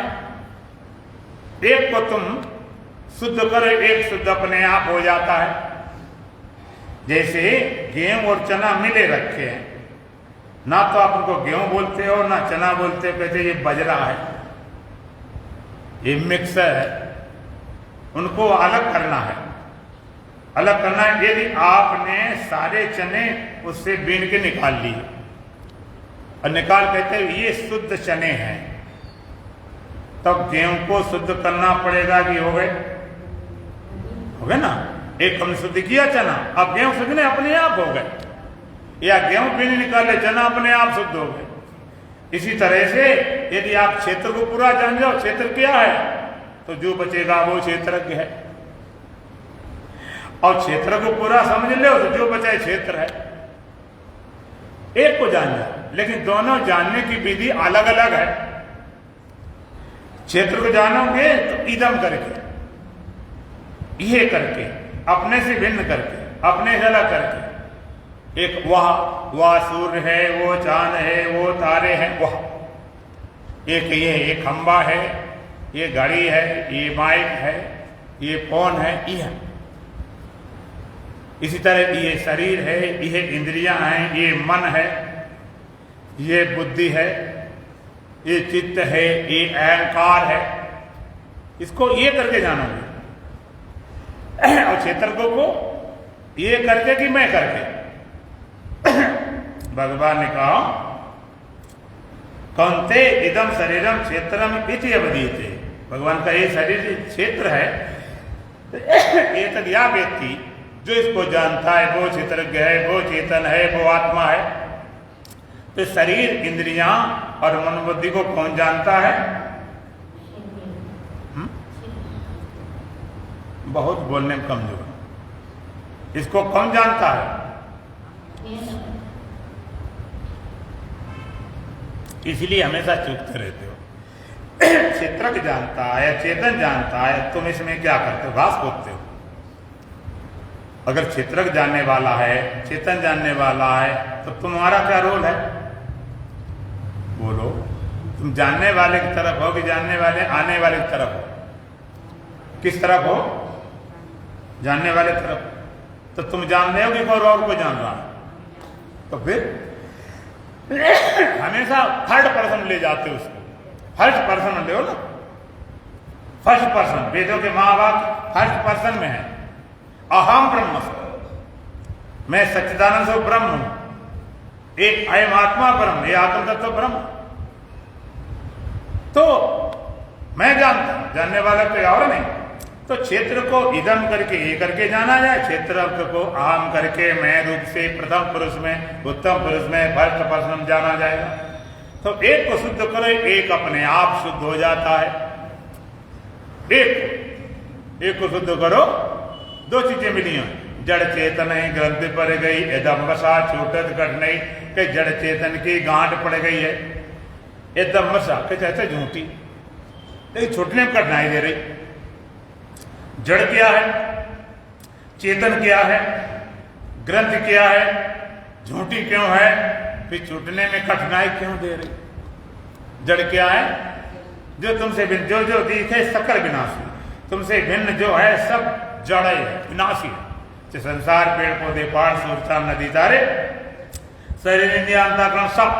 एक को तुम शुद्ध करो, एक शुद्ध अपने आप हो जाता है। जैसे गेहूं और चना मिले रखे हैं, ना तो आप उनको गेहूं बोलते हो ना चना बोलते हो, कहते ये बजरा है, ये मिक्सर है। उनको अलग करना है, अलग करना है। यदि आपने सारे चने उससे बीन के निकाल लिए और निकाल कहते हैं ये शुद्ध चने हैं, तब गेहूं को शुद्ध करना पड़ेगा कि हो गए ना। एक हमने शुद्ध किया चना, अब गेहूं शुद्ध नहीं, अपने आप हो गए। या गेहूं बीन निकाले, चना अपने आप शुद्ध हो गए। इसी तरह से यदि आप क्षेत्र को पूरा जान जाओ, क्षेत्र क्या है, तो जो बचेगा वो क्षेत्रज्ञ है। और क्षेत्र को पूरा समझ लो तो जो बचा क्षेत्र है। एक को जान जाओ, लेकिन दोनों जानने की विधि अलग अलग है। क्षेत्र को जानोगे तो इदम करके, ये करके, अपने से भिन्न करके, अपने से अलग करके। एक वह सूर्य है, वो चांद है, वो तारे हैं, वह एक ये, एक खंबा है, ये घड़ी है, ये माइक है, ये फोन है, ये है। इसी तरह ये शरीर है, ये इंद्रियां हैं, ये मन है, ये बुद्धि है, ये चित्त है, ये अहंकार है। इसको ये करके जानोगे। और क्षेत्र को ये करके कि मैं करके। भगवान ने कहा कौनते इदम शरीरम क्षेत्रम इति अवधीयते। भगवान का ये शरीर क्षेत्र है, ये तक या व्यक्ति जो इसको जानता है वो क्षेत्रज्ञ है, वो चेतन है, वो आत्मा है। तो शरीर, इंद्रियां और मन बुद्धि को कौन जानता है? बहुत बोलने में कमजोर। इसको कौन जानता है? इसलिए हमेशा चूकते रहते हो। क्षेत्रज्ञ जानता है, चेतन जानता है, तुम इसमें क्या करते हो? घास खोदते हो। अगर क्षेत्रज्ञ जानने वाला है, चेतन जानने वाला है, तो तुम्हारा क्या रोल है? बोलो। तुम जानने वाले की तरफ हो कि जानने वाले आने वाले की तरफ हो? किस तरफ हो? जानने वाले तरफ। तो तुम जान रहे हो कि कोई और को जान रहा है? तो फिर हमेशा थर्ड पर्सन ले जाते हो उसको। फर्स्ट पर्सन ले हो ना, फर्स्ट पर्सन। वेदों के महावाक्य फर्स्ट पर्सन में है। अहम ब्रह्म, मैं सच्चिदानंद स्वरूप ब्रह्म हूं। एक अयम आत्मा ब्रह्म, ये आत्म तत्व ब्रह्म। तो मैं जानता हूं, जानने वाला कोई और नहीं। तो क्षेत्र को इदम करके ये करके जाना जाए, क्षेत्र को अहम करके मैं रूप से प्रथम पुरुष में, उत्तम पुरुष में, फर्स्ट पर्सन जाना जाएगा। तो एक को शुद्ध करो, एक अपने आप शुद्ध हो जाता है। एक को शुद्ध करो, दो चीजें मिली हैं। जड़ चेतन है ग्रंथि पर गई, एकदम वसा छूटत घट नहीं कि जड़ चेतन की गांठ पड़ गई है। एकदम वसा कहते ऐसे झूठी, लेकिन छूटने में कठिनाई दे रही। जड़ क्या है, चेतन क्या है, ग्रंथ क्या है, झूठी क्यों है, फिर छूटने में कठिनाई क्यों दे रही? जड़ क्या है? जो तुमसे भिन्न, जो दिखे सकल विनाशी, तुमसे भिन्न जो है सब जड़ है, विनाशी है। संसार, पेड़ पौधे, पहाड़, सूर्य, नदी, तारे, शरीर, इंद्रिय, अंतःकरण सब।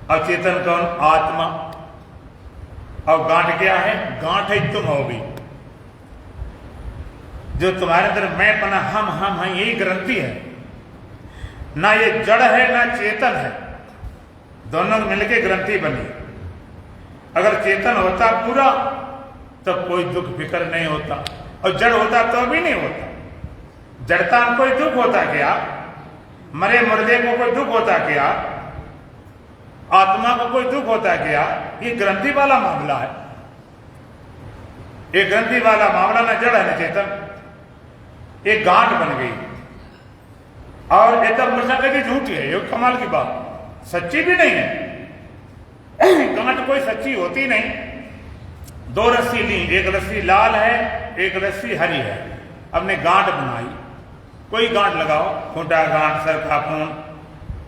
और चेतन कौन? आत्मा। और गांठ क्या है? गांठ है तुम होगी, जो तुम्हारे अंदर मैं पना, हम हैं, यही ग्रंथि है। ना ये जड़ है ना चेतन है, दोनों मिलके ग्रंथि बनी। अगर चेतन होता पूरा तो कोई दुख फिक्र नहीं होता, और जड़ होता तो भी नहीं होता। जड़ता में कोई दुख होता क्या? मरे मुर्दे को कोई दुख होता क्या? आत्मा को कोई दुख होता है क्या? ये ग्रंथि वाला मामला है, ये ग्रंथि वाला मामला न जड़ है न चेतन। एक गांठ बन गई और एकदम मुझे लगी झूठी है, ये कमाल की बात, सच्ची भी नहीं है। गांठ कोई सच्ची होती नहीं। दो रस्सी ली, एक रस्सी लाल है, एक रस्सी हरी है, अपने गांठ बनाई। कोई गांठ लगाओ, खूंटा गांठ, सर का खून,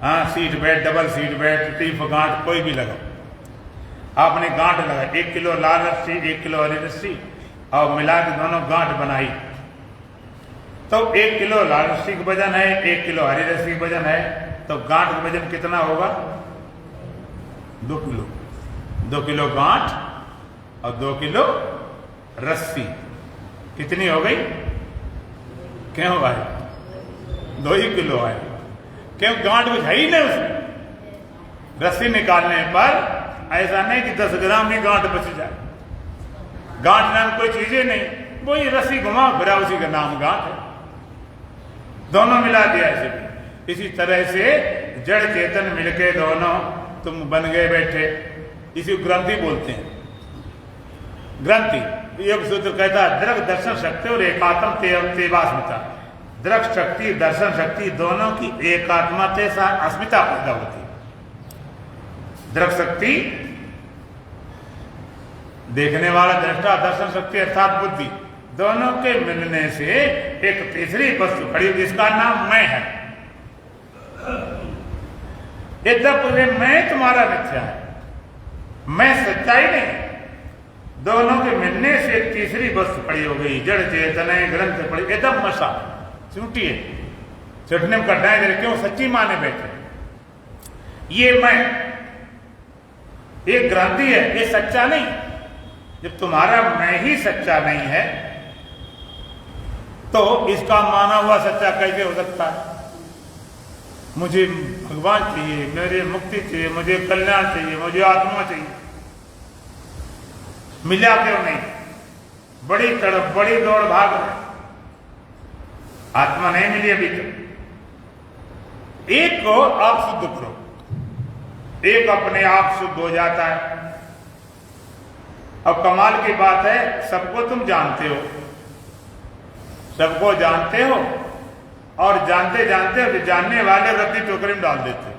हाँ, seat belt, double seat belt, टीफ गांठ, कोई भी लगाओ। आपने गांठ लगा, 1 किलो लाल रस्सी, 1 किलो हरी रस्सी, और मिला के दोनों गांठ बनाई। तो 1 किलो लाल रस्सी का वजन है, 1 किलो हरी रस्सी का वजन है, तो गांठ का वजन कितना होगा? 2 किलो। 2 किलो गांठ और 2 किलो रस्सी, कितनी हो गई? क्यों भाई? 2 ही किलो है। क्यों? गांठ कुछ है ही नहीं उसमें। रस्सी निकालने पर ऐसा नहीं कि 10 ग्राम भी गांठ बच जाए। गांठ नाम कोई चीज ही नहीं, वो ये रस्सी घुमा फिरा, उसी का नाम गांठ है। दोनों मिला दिया ऐसे। इसी तरह से जड़ चेतन मिलके दोनों तुम बन गए बैठे, इसी को ग्रंथि बोलते हैं। ग्रंथि योग सूत्र कहता है दृग दर्शन शक्ति और एकात्म तेवास्मिता। दृग शक्ति, दर्शन शक्ति दोनों की एकात्मा के साथ अस्मिता पैदा होती। दृग शक्ति देखने वाला दृष्टा, दर्शन शक्ति अर्थात बुद्धि, दोनों के मिलने से एक तीसरी वस्तु खड़ी, जिसका नाम मैं है। यद्यपि मैं तुम्हारा मिथ्या है, मैं सच्चाई नहीं। दोनों के मिलने से एक तीसरी वस्तु खड़ी हो गई, जड़ चेतन ग्रंथ पड़ी, एकदम मसा चूटी है, चटने में कटना है। क्यों? सच्ची माने बैठे। ये मैं एक ग्रंथि है, ये सच्चा नहीं। जब तुम्हारा मैं ही सच्चा नहीं है तो इसका माना हुआ सच्चा कैसे हो सकता है? मुझे भगवान चाहिए, मेरे मुक्ति चाहिए, मुझे कल्याण चाहिए, मुझे आत्मा चाहिए, मिला क्यों नहीं? बड़ी तड़प, बड़ी दौड़ भाग रहे, आत्मा नहीं मिली अभी तक। एक को आप शुद्ध करो, एक अपने आप शुद्ध हो जाता है। अब कमाल की बात है, सबको तुम जानते हो, सबको जानते हो, और जानते जानते हो जानने वाले रद्दी टोकरी में डाल देते।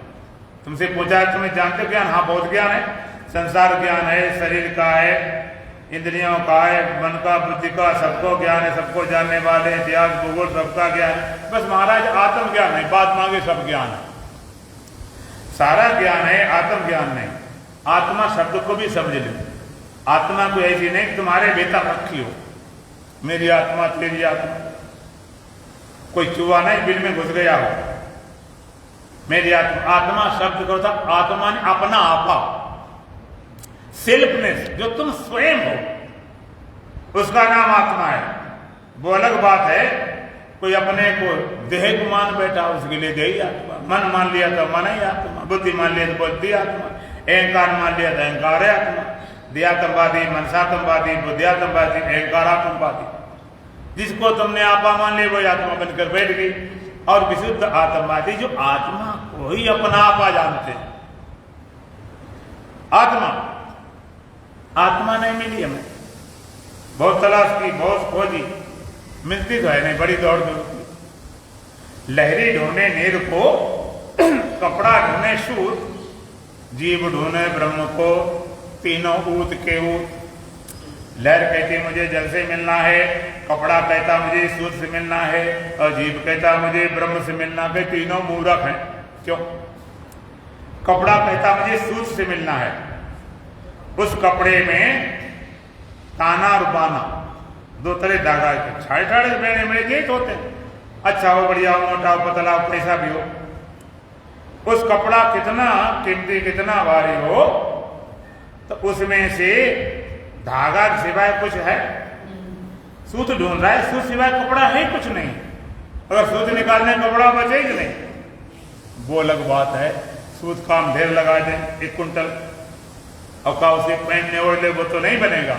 तुमसे पूछा है तुम्हें जानते हो ज्ञान? हाँ, बहुत ज्ञान है, संसार ज्ञान है, शरीर का है, इंद्रियों का है, मन का, बुद्धि का, सबको ज्ञान है, सबको जानने वाले, इतिहास भूगोल सबका ज्ञान है। बस महाराज आत्म ज्ञान है, बात मांगे सब ज्ञान है, सारा ज्ञान है, आत्म ज्ञान नहीं। आत्मा शब्द को भी समझ लो, आत्मा को ऐसी नहीं कि तुम्हारे भीतर रखी हो, मेरी आत्मा, तेरी आत्मा। कोई चूहा नहीं बिल में घुस गया हो, मेरी आत्मा। आत्मा शब्द को था आत्मा ने अपना आपा, सेल्फनेस, जो तुम स्वयं हो, उसका नाम आत्मा है। वो अलग बात है, कोई अपने को देह को मान बैठा, उसके लिए देही आत्मा। मन मान लिया तो मन ही आत्मा, बुद्धि मान लिया तो बुद्धि आत्मा, अहंकार मान लिया तो अहंकार है आत्मा। देहात्मवादी, मनसात्मवादी, बुद्धियात्मवादी, अहंकारात्मवादी, जिसको तुमने आपा मान लिया वही आत्मा बनकर बैठ गई। और विशुद्ध आत्मवादी जो आत्मा को ही अपना आपा जानते हैं। आत्मा, आत्मा नहीं मिली हमें, बहुत तलाश की, बहुत खोजी, मिलती तो है नहीं, बड़ी दौड़ दौड़। लहरी ढूंढे नीर को, कपड़ा ढूंढे सूत, जीव ढूंढे ब्रह्म को, तीनों ऊत के ऊत। लहर कहती मुझे जल से मिलना है, कपड़ा कहता मुझे सूत से मिलना है, और जीव कहता मुझे ब्रह्म से मिलना है। तीनों मूर्ख हैं। क्यों? कपड़ा कहता मुझे सूत से मिलना है, उस कपड़े में ताना और बाना, दो तरह धागा के छाड़े छाड़े बहने मेरे गेट होते हैं। अच्छा हो, बढ़िया हो, मोटा हो, पतला हो, कैसा भी हो, उस कपड़ा कितना कीमती, कितना भारी हो, तो उसमें से धागा के सिवाय कुछ है? सूत ढूंढ रहा है, सूत सिवाय कपड़ा है कुछ नहीं। अगर सूत निकालने कपड़ा बचे कि नहीं, वो अलग बात है। सूत काम ढेर लगा दे 1 कुंटल, और का उसे पहनने ओढ़ ले, वो तो नहीं बनेगा,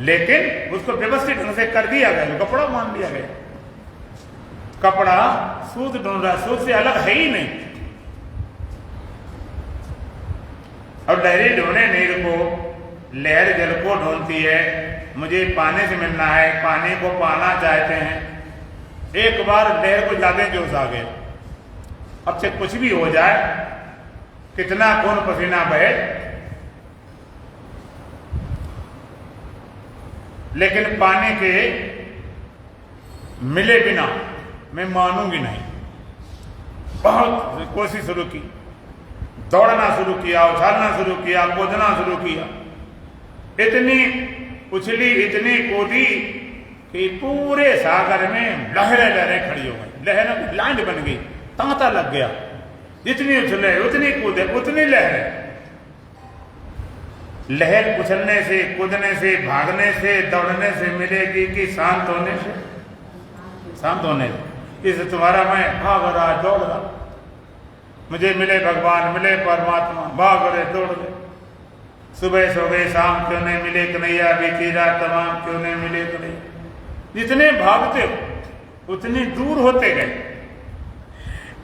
लेकिन उसको व्यवस्थित ढंग से कर दिया गया, कपड़ा मान लिया गया। कपड़ा सूत ढूंढ रहा है, सूत से अलग है ही नहीं। और लहरी ढूंढे नीर को, लहर जल को ढूंढती है। मुझे पानी से मिलना है, पानी को पाना चाहते हैं। एक बार लहर को ज्यादा जोश आ गया, अब से कुछ भी हो जाए, कितना खून पसीना बहे, लेकिन पानी के मिले बिना मैं मानूंगी नहीं। बहुत कोशिश शुरू की, दौड़ना शुरू किया, उछालना शुरू किया, कूदना शुरू किया। इतनी उछली, इतनी कूदी कि पूरे सागर में लहरें लहरें खड़ी हो गई, लहरों की लाइन बन गई, तांता लग गया। जितनी उछले, उतनी कूदे, उतनी लहरें। लहर उछलने से, कूदने से, भागने से, दौड़ने से मिलेगी कि शांत होने से? शांत होने से। इस तुम्हारा मैं भाग रहा, दौड़ रहा, मुझे मिले भगवान, मिले परमात्मा, भाग रहे, दौड़ रहे। सुबह सो गए, शाम क्यों नहीं मिले कन्हैया, बीती रात तमाम क्यों नहीं मिले कन्हैया। जितने भागते हो उतनी दूर होते गए।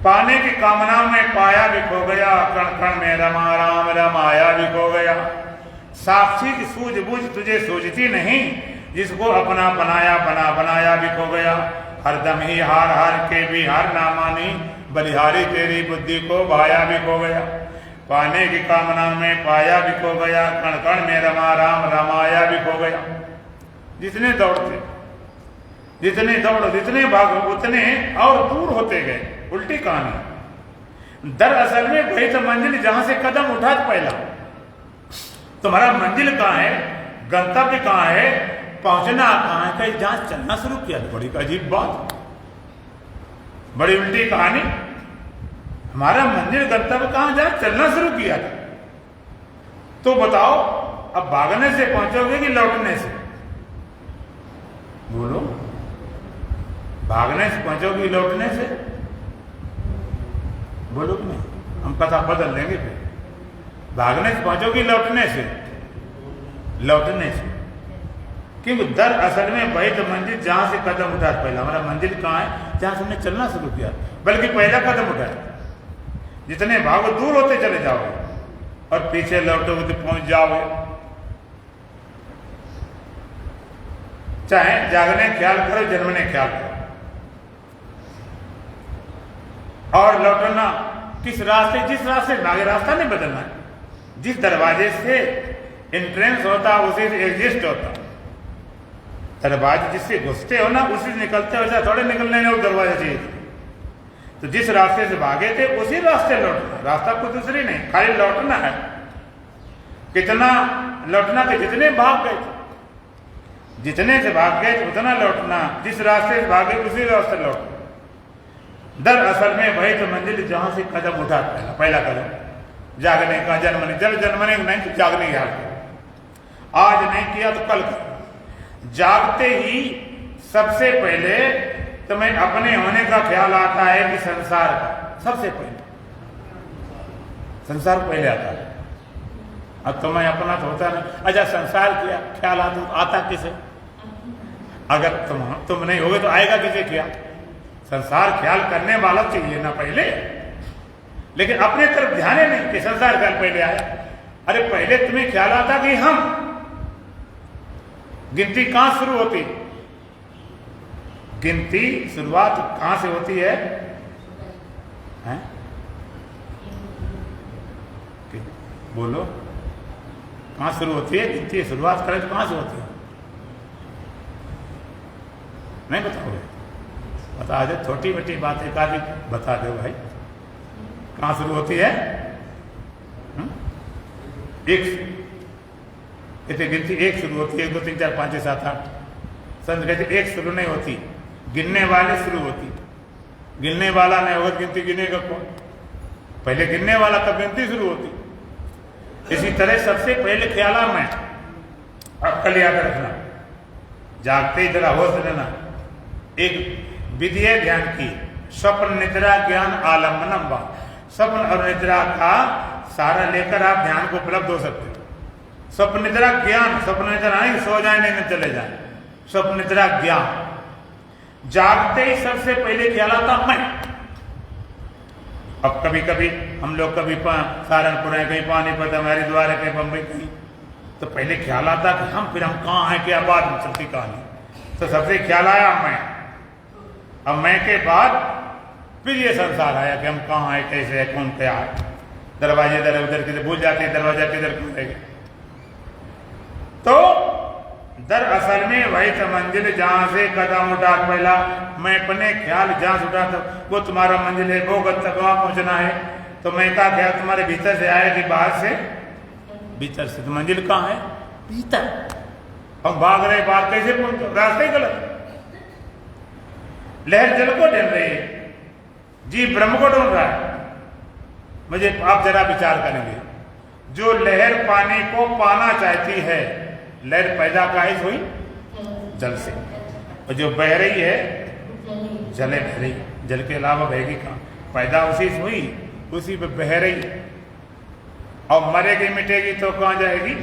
पाने की कामना में पाया भी खो गया, कण कण में रमा राम रमाया भी खो गया। साक्षी की सूझबूझ तुझे सूझती नहीं, जिसको अपना बनाया बना बनाया भी खो गया। हरदम ही हार हार के भी हार ना मानी, बलिहारी तेरी बुद्धि को भाया भी खो गया। पाने की कामना में पाया भी खो गया, कण कण में रमा राम रमाया भी खो गया। जितने दौड़ते, जितने दौड़ो, जितने भागो, उतने और दूर होते गए। उल्टी कहानी। दरअसल में वही तो मंजिल जहां से कदम उठा पहला। तुम्हारा मंजिल कहाँ है, गंतव्य कहाँ है, पहुंचना कहाँ है, कहीं जहां चलना शुरू किया। तो बड़ी अजीब बात, बड़ी उल्टी कहानी। हमारा मंजिल गंतव्य कहाँ, जहां चलना शुरू किया था। तो बताओ अब भागने से पहुंचोगे कि लौटने से? बोलो, भागने से पहुंचोगे लौटने से? बोलो कि नहीं? हम कथा बदल देंगे फिर। भागने से पहुंचोगे लौटने से? लौटने से। क्योंकि दरअसल में वही तो मंजिल जहां से कदम उठा। पहला हमारा मंजिल कहाँ है, जहां से हमने चलना शुरू किया, बल्कि पहला कदम उठाया। जितने भागो दूर होते चले जाओगे, और पीछे लौटोगे तो पहुंच जाओगे। चाहे जागने ख्याल करो, जन्मने ख्याल करो, और लौटना किस रास्ते, जिस रास्ते आगे रास्ता नहीं बदलना है। जिस दरवाजे से एंट्रेंस होता उसी से एग्जिस्ट होता। दरवाजे जिससे घुसते हो ना, उसी से निकलते हो, ऐसा थोड़े निकलने में वो दरवाजा चाहिए। तो जिस रास्ते से भागे थे उसी रास्ते लौटना, रास्ता कोई दूसरी नहीं, खाली लौटना है। कितना लौटना के जितने भाग गए, जितने से भाग गए उतना लौटना, जिस रास्ते से भागे उसी रास्ते लौटना। दरअसल में वही तो मंजिल जहां से कदम उठा, पहला कदम जागने का, जन्मने, जब जन्मने नहीं तो जागने की हालत। आज नहीं किया तो कल कर। जागते ही सबसे पहले तुम्हें अपने होने का ख्याल आता है कि संसार का, सबसे पहले संसार पहले आता है। अब तुम्हें अपना तो होता नहीं। अच्छा, संसार किया ख्याल आता किसे? अगर तुम नहीं होगे तो आएगा किसे ख्याल? संसार ख्याल करने वाला चाहिए ना पहले। लेकिन अपने तरफ ध्यान नहीं कि संसार ख्याल पहले आया। अरे पहले तुम्हें ख्याल आता कि हम, गिनती कहां शुरू होती? गिनती शुरुआत कहां से होती है, हैं? बोलो, कहां शुरू होती है गिनती? शुरुआत करें तो कहां से होती है? नहीं बताओगे? बता दे, छोटी मोटी बात एक आदि बता दो भाई, कहां शुरू होती है? एक, इतनी गिनती एक शुरू होती है, 1 2 3 4 5 6 7 8। संत कहते एक शुरू नहीं होती, गिनने वाले शुरू होती। गिनने वाला नहीं होगा, गिनती गिनेगा कौन? पहले गिनने वाला तब गिनती शुरू होती। इसी तरह सबसे पहले ख्याल में अक्कल याद रखना, जागते ही जरा होश देना। एक विधि है ध्यान की, स्वप्न निद्रा ज्ञान आलम्बनम वा। स्वप्न और निद्रा का सारा लेकर आप ध्यान को उपलब्ध हो सकते हो। स्वप्न निद्रा ज्ञान, स्वप्न निद्रा नहीं सो जाए नहीं चले जाए, स्वप्न निद्रा ज्ञान। जागते ही सबसे पहले ख्याल आता मैं, अब कभी कभी हम लोग कभी सहारनपुर है, कहीं पानीपत, हरिद्वार है, कहीं बम्बई, कहीं, तो पहले ख्याल आता कि हम कहाँ हैं, क्या बात में चलती कहानी। तो सबसे ख्याल आया मैं, अब मैं के बाद फिर ये संसार आया कि हम कहाँ हैं, कैसे है, कौन क्या है। दरवाजे इधर उधर किधर भूल जाते हैं, दरवाजा किधर खुलेगा। तो दरअसल में वही तो मंजिल जहां से कदम उठा पहला मैं अपने ख्याल जहां से उठा था वो तुम्हारा मंजिल है, वो गत तक वहां पहुंचना है। तो मैं का ख्याल तुम्हारे भीतर से आया कि बाहर से, भीतर से। तो मंजिल कहाँ है? भीतर। हम भाग रहे, बाहर कैसे पहुंचे? रास्ते ही गलत। लहर जल को ढूंढ रही है, जी ब्रह्म को ढूंढ रहा है। मुझे आप जरा विचार करेंगे, जो लहर पानी को पाना चाहती है, लहर पैदा काहे से हुई? जल से। और जो बह रही है, जले बह रही, जल के अलावा बहेगी कहाँ? पैदा उसी से हुई, उसी पे बह रही। और मरेगी मिटेगी तो कहाँ जाएगी?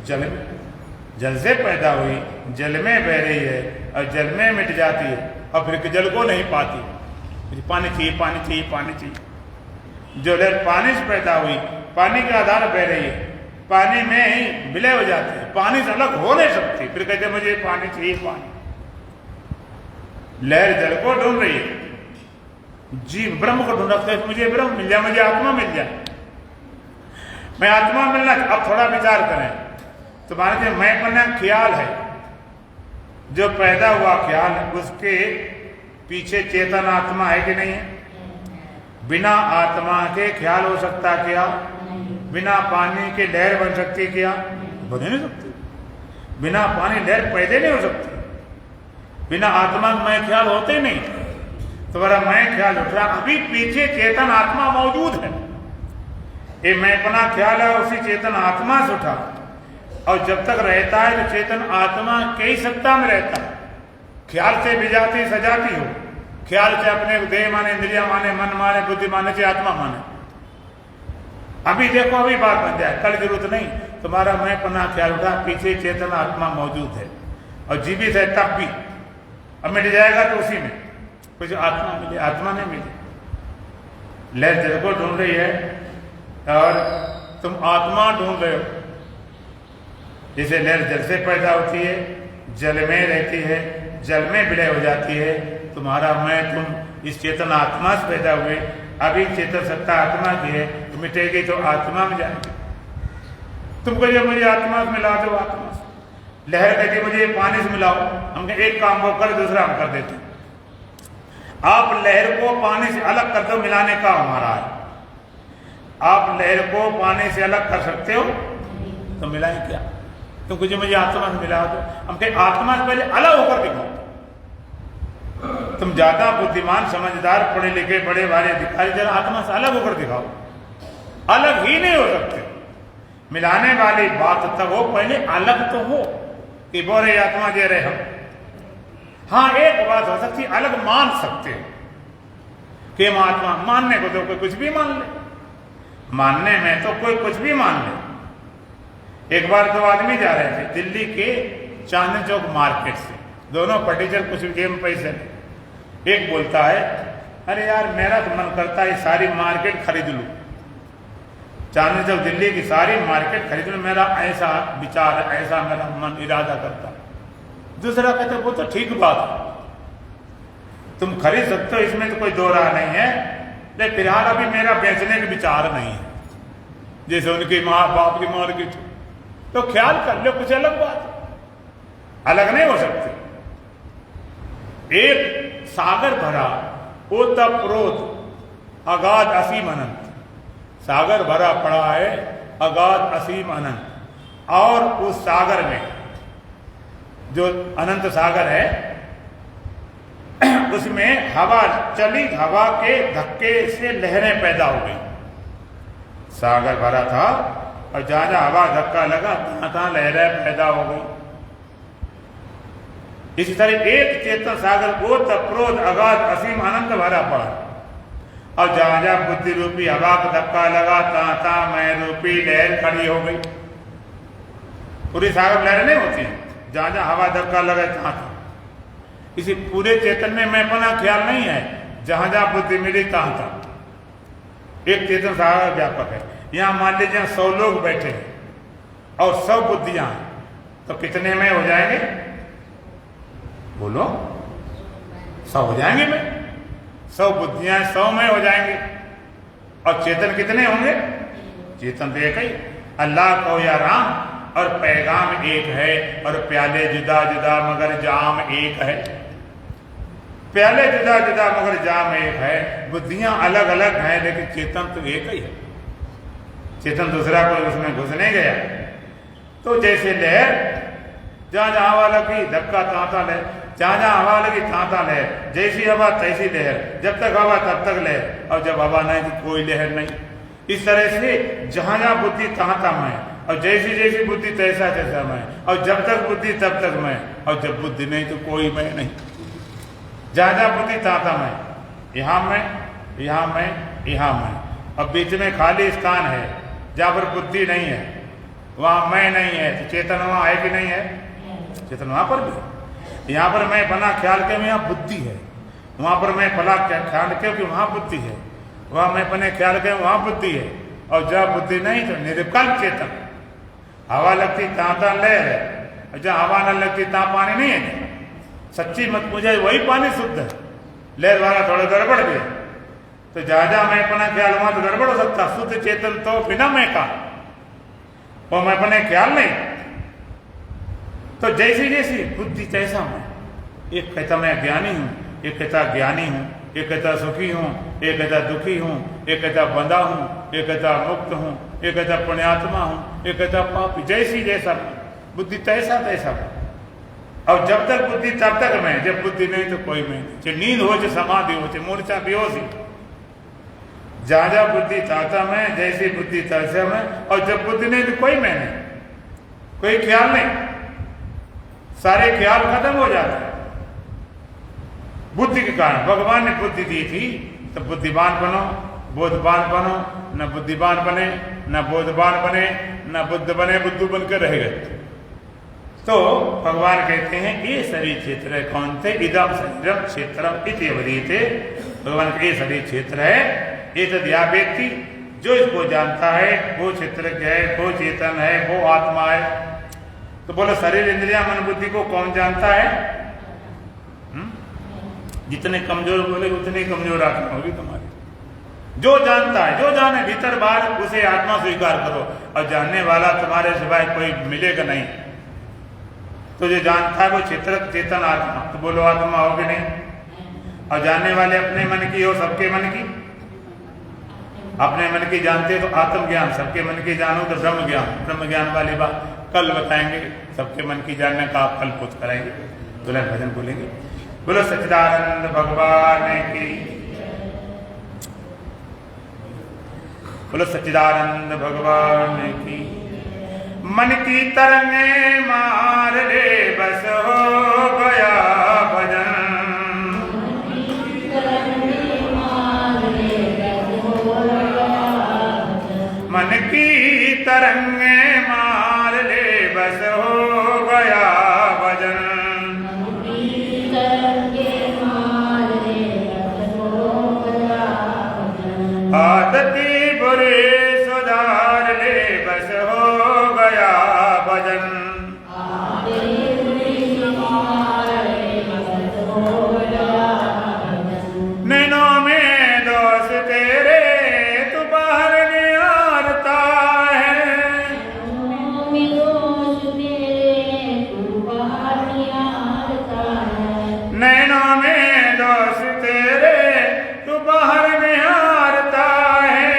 जल में। जल से पैदा हुई, जल में बह रही है और जल में मिट जाती है, और फिर जल को नहीं पाती, फिर पानी चाहिए, पानी चाहिए, पानी चाहिए। जो लहर पानी से पैदा हुई, पानी के आधार बह रही है, पानी में ही विलय हो जाती है, पानी से अलग हो नहीं सकती, फिर कहते मुझे पानी चाहिए, पानी। लहर जल को ढूंढ रही है, जीव ब्रह्म को ढूंढ रहा है, मुझे ब्रह्म मिल जाए, मुझे आत्मा मिल जाए, मैं आत्मा मिलना। अब थोड़ा विचार करें, तुम्हारे जो मैं अपना ख्याल है, जो पैदा हुआ ख्याल है, उसके पीछे चेतन आत्मा है कि नहीं है? बिना आत्मा के ख्याल हो सकता क्या? बिना पानी के लहर बन सकती क्या? बन नहीं सकती। बिना पानी लहर पैदा नहीं हो सकती। बिना आत्मा में ख्याल होते नहीं। तुम्हारा मैं ख्याल उठ रहा, अभी पीछे चेतन आत्मा मौजूद है। ये मैं अपना ख्याल है, उसी चेतन आत्मा से उठा, और जब तक रहता है तो चेतन आत्मा कई सत्ता में रहता है। ख्याल से विजाती सजाती हो, ख्याल से अपने देह माने, इंद्रिया माने, मन माने, बुद्धि माने, से आत्मा माने। अभी देखो, अभी बात बन जाए, कल जरूरत नहीं। तुम्हारा मैं अपना ख्याल उठा, पीछे चेतन आत्मा मौजूद है और जीवित है तब भी। अब मिट जाएगा तो उसी में कुछ आत्मा मिले, आत्मा नहीं मिले। लहर जल को ढूंढ रही है और तुम आत्मा ढूंढ रहे हो। जैसे लहर जल से पैदा होती है, जल में रहती है, जल में विलय हो जाती है। तुम्हारा मैं, तुम इस चेतन आत्मा से पैदा हुए, अभी चेतन सत्ता आत्मा की है, तो मिटेगी तो आत्मा में जाएगी। तुमको जब मुझे आत्मा से मिला दो, आत्मा से। लहर कहती मुझे पानी से मिलाओ, हम एक काम वो कर, दूसरा हम कर देते। आप लहर को पानी से अलग कर दो, मिलाने का हमारा है। आप लहर को पानी से अलग कर सकते हो तो मिलाए क्या? क्योंकि जो मुझे आत्मा से मिला दो, हम कहे आत्मा से पहले अलग होकर दिखाओ। तुम ज्यादा बुद्धिमान, समझदार, पढ़े लिखे, बड़े भारी अधिकारी, जरा आत्मा से अलग होकर दिखाओ। अलग ही नहीं हो सकते। मिलाने वाली बात तब हो, पहले अलग तो हो कि बोरे आत्मा दे रहे हम। हाँ, एक बात हो सकती, अलग मान सकते हो कि हम आत्मा। मानने को तो कोई कुछ भी मान ले, मानने में तो कोई कुछ भी मान ले। एक बार दो आदमी जा रहे थे दिल्ली के चांदनी चौक मार्केट से, दोनों फटीचर, कुछ जेब में पैसे। एक बोलता है, अरे यार मेरा तो मन करता है सारी मार्केट खरीद लूं, चांदनी चौक दिल्ली की सारी मार्केट खरीद लूं, मेरा ऐसा विचार है, ऐसा मेरा मन इरादा करता है। दूसरा कहता है, वो तो ठीक बात है, तुम खरीद सकते हो, इसमें तो कोई दो राह नहीं है, लेकिन फिलहाल अभी मेरा बेचने का विचार नहीं है। जैसे उनकी माँ बाप की मार्केट, तो ख्याल कर लो, कुछ अलग बात, अलग नहीं हो सकती। एक सागर भरा, ओतप्रोत अगाध असीम अनंत, सागर भरा पड़ा है, अगाध असीम अनंत, और उस सागर में जो अनंत सागर है, उसमें हवा चली, हवा के धक्के से लहरें पैदा हो गई। सागर भरा था और जहां जहां हवा धक्का लगा, तहां लहरें पैदा हो गई। इसी तरह एक चेतन सागर ओतप्रोत अगाध असीम अनंत भरा पड़ा, और जहां जहां बुद्धि रूपी हवा का धक्का लगा, तहां मैं रूपी लहर खड़ी हो गई। पूरी सागर लहर नहीं होती, जहां जहां हवा धक्का लगा तहां। इसी पूरे चेतन में मैं अपना ख्याल नहीं है, जहां जहां बुद्धि मिली तहां। एक चेतन सारा व्यापक है। यहां मान लीजिए 100 लोग बैठे हैं और 100 बुद्धियां हैं, तो कितने में हो जाएंगे? बोलो, 100 हो जाएंगे में? 100 बुद्धियां 100 में हो जाएंगे। और चेतन कितने होंगे? चेतन तो एक ही, अल्लाह को या राम, और पैगाम एक है, और प्याले जुदा जुदा मगर जाम एक है। प्याले जुदा जुदा मगर जाम एक है। बुद्धियां अलग अलग हैं लेकिन चेतन तो एक ही है। चेतन दूसरा कोई उसमें घुस नहीं गया। तो जैसे लहर, जहां जहां हवा लगी धक्का तांता लहर, जहां जहां हवा लगी तांता लहर, जैसी हवा तैसी लहर, जब तक हवा तब तक लहर, और जब हवा नहीं तो कोई लहर नहीं। इस तरह से जहां जहां बुद्धि तहां तहां है, और जैसी जैसी बुद्धि तैसा तैसा मैं, और जब तक बुद्धि तब तक मैं, और जब बुद्धि नहीं तो कोई मैं नहीं। जहां जहां बुद्धि तहां तहां मैं, यहां मैं, यहां मैं, यहां मैं, और बीच में खाली स्थान है जहां पर बुद्धि नहीं है, वहां मैं नहीं है। तो चेतन वहां है कि नहीं है? चेतन वहां पर भी। यहां पर मैं बना ख्याल के में यहाँ बुद्धि है, वहां पर मैं फला ख्याल के कि वहां बुद्धि है, वहां मैं बने ख्याल के वहां बुद्धि है। और जब बुद्धि नहीं तो निर्विकल्प चेतन। हवा लगती तांता लहर है, और जहां हवा न लगती ता पानी नहीं है। सच्ची मत पूछे, वही पानी शुद्ध है, लहर वाला थोड़ा गड़बड़ भी है। तो जहां जहां मैं अपना ख्याल वहां तो गड़बड़ हो सकता। शुद्ध चेतन तो बिना मैं का, वो मैं अपने ख्याल नहीं। तो जैसी जैसी बुद्धि तैसा मैं। एक कहता मैं ज्ञानी हूं, एक कहता ज्ञानी हूं, एक कहता सुखी हूं, एक कहता दुखी हूं, एक कहता बंधा हूं, एक कहता मुक्त हूं, एक कहता पुण्यात्मा हूं, एक कहता पापी। जैसी जैसा बुद्धि तैसा तैसा। और जब तक बुद्धि तब तक मैं, जब बुद्धि नहीं तो कोई मैं नहीं। चाहे नींद हो, चाहे समाधि हो, चाहे मूर्छा बेहोशी, जहां जहां बुद्धि ताता मैं, जैसी बुद्धि तैसा मैं। और जब बुद्धि नहीं तो कोई मैं नहीं, कोई ख्याल नहीं, सारे ख्याल खत्म हो जाते हैं बुद्धि के कारण। भगवान ने बुद्धि दी थी तो बुद्धिमान बनो, बोधवान बनो। न बुद्धिमान बने, न बोधवान बने, न बुद्ध बने, बुद्धू बनकर रह गए। तो भगवान कहते हैं ये शरीर क्षेत्र कौन थे? इदम शरीरम क्षेत्रम इति अवधीते। भगवान का ये शरीर क्षेत्र है, ये तो दिया व्यक्ति जो इसको जानता है वो क्षेत्रज्ञ है, वो चेतन है, वो आत्मा है। तो बोलो शरीर इंद्रिया मन बुद्धि को कौन जानता है? जितने कमजोर बोले उतनी कमजोर आत्मा होगी तुम्हारी। जो जानता है, जो जाने भीतर बाहर, उसे आत्मा स्वीकार करो। और जानने वाला तुम्हारे सिवाय कोई मिलेगा नहीं। तो जो जानता है वो चेतन आत्मा। तो बोलो आत्मा होगी नहीं। और जानने वाले अपने मन की हो, सबके मन की। अपने मन की जानते तो आत्मज्ञान, सबके मन की जानो तो ब्रह्म ज्ञान। ब्रह्म ज्ञान वाली बात कल बताएंगे। सबके मन की जानने का आप कल पूछ कराएंगे, दुल्हन भजन बोलेंगे। बोलो सच्चिदानंद भगवान की, बोलो सच्चिदानंद भगवान की। मन की तरंगे मार ले बस हो गया भजन। मन की तरंगे मार ले बस हो गया भजन। आदती बुरे सुधार ले बस हो गया भजन। नैनों में दोष तेरे तू बाहर निहारता है। नैनों में दोष तेरे तू बाहर निहारता है।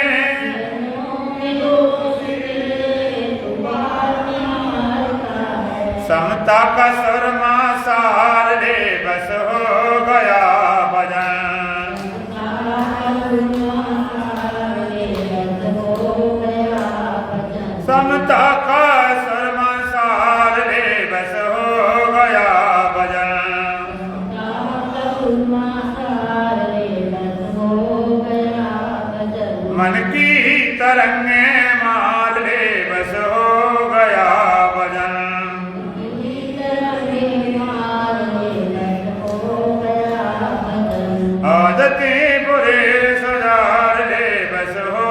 समता का शर्मा सार ले बस हो गया भजन। समता का शर्मा सार ले बस हो गया भजन। मन की तरंगे मार ले बस हो गया भजन। आदतें बुरे सुधार ले बस हो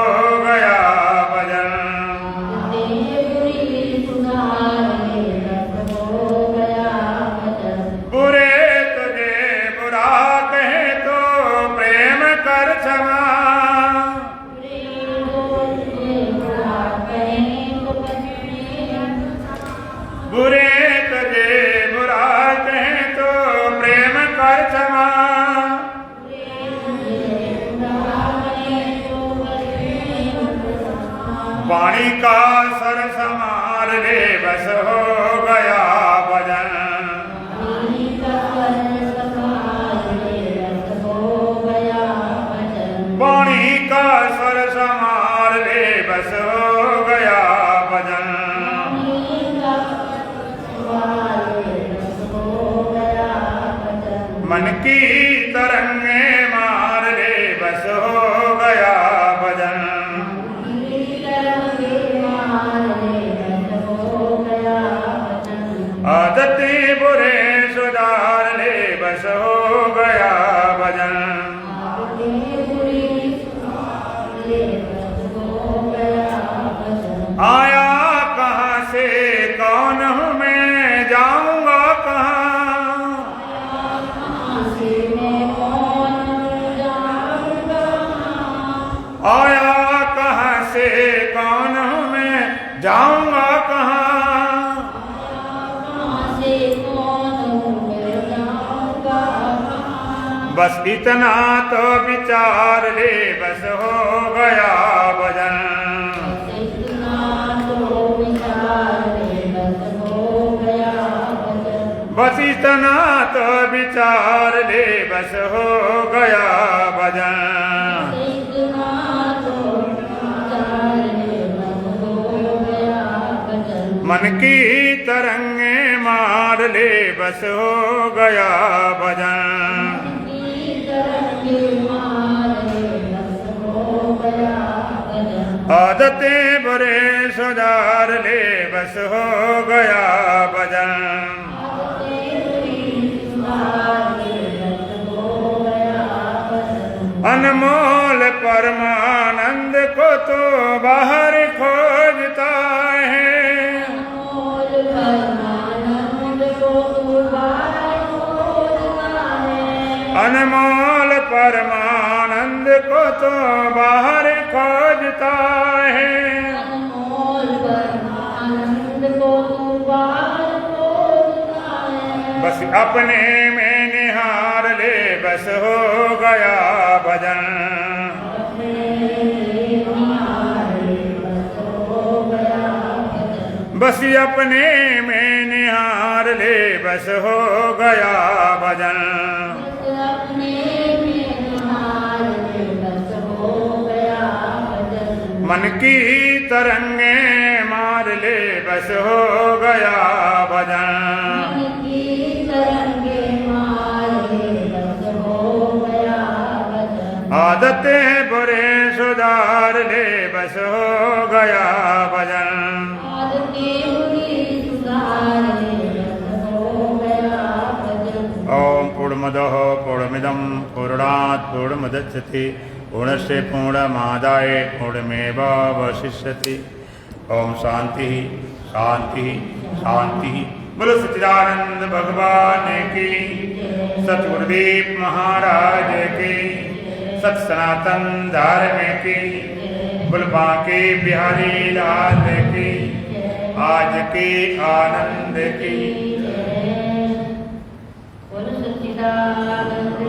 बुरे तजे बुरा कहे तो प्रेम कर क्षमा। वाणी का सर समार ले बस हो गया भजन। वाणी का स्वर समार ले बस हो गया भजन। मन की तरंगे मार ले बस हो गया भजन। आदतें बुरे सुधार ले बस हो गया भजन। आया कहाँ से कौन हूँ मैं जाऊंगा कहाँ। आया कहाँ से कौन हूँ मैं जाऊंगा कहाँ। बस इतना तो विचार ले बस हो गया भजन। बस इतना तो विचार ले बस हो गया भजन। मन की तरंगे मार ले बस हो गया भजन। आदतें बुरे सुधार ले बस हो गया भजन। अनमोल परमानंद को तो बाहर खोजता है। अनमोल परमानंद को तो बाहर खोजता है। बस अपने में निहार ले बस हो गया भजन। बस अपने में निहार ले बस हो गया भजन। मन की तरंगे मार ले बस हो गया भजन। आदतें बुरे सुधार ले बस हो गया भजन। ओम पूर्णमदः पूर्णमिदं पूर्णात् पूर्णमुदच्यते पूर्णस्य पूर्णमादाय पूर्णमेवावशिष्यते। ओम शांति शांति शांति। बोलो सच्चिदानंद भगवान की, सतगुरुदेव महाराज की, सत सनातन धर्म की, बोल बांके बिहारी लाल की, आज के आनंद की। बोलो सच्चिदानंद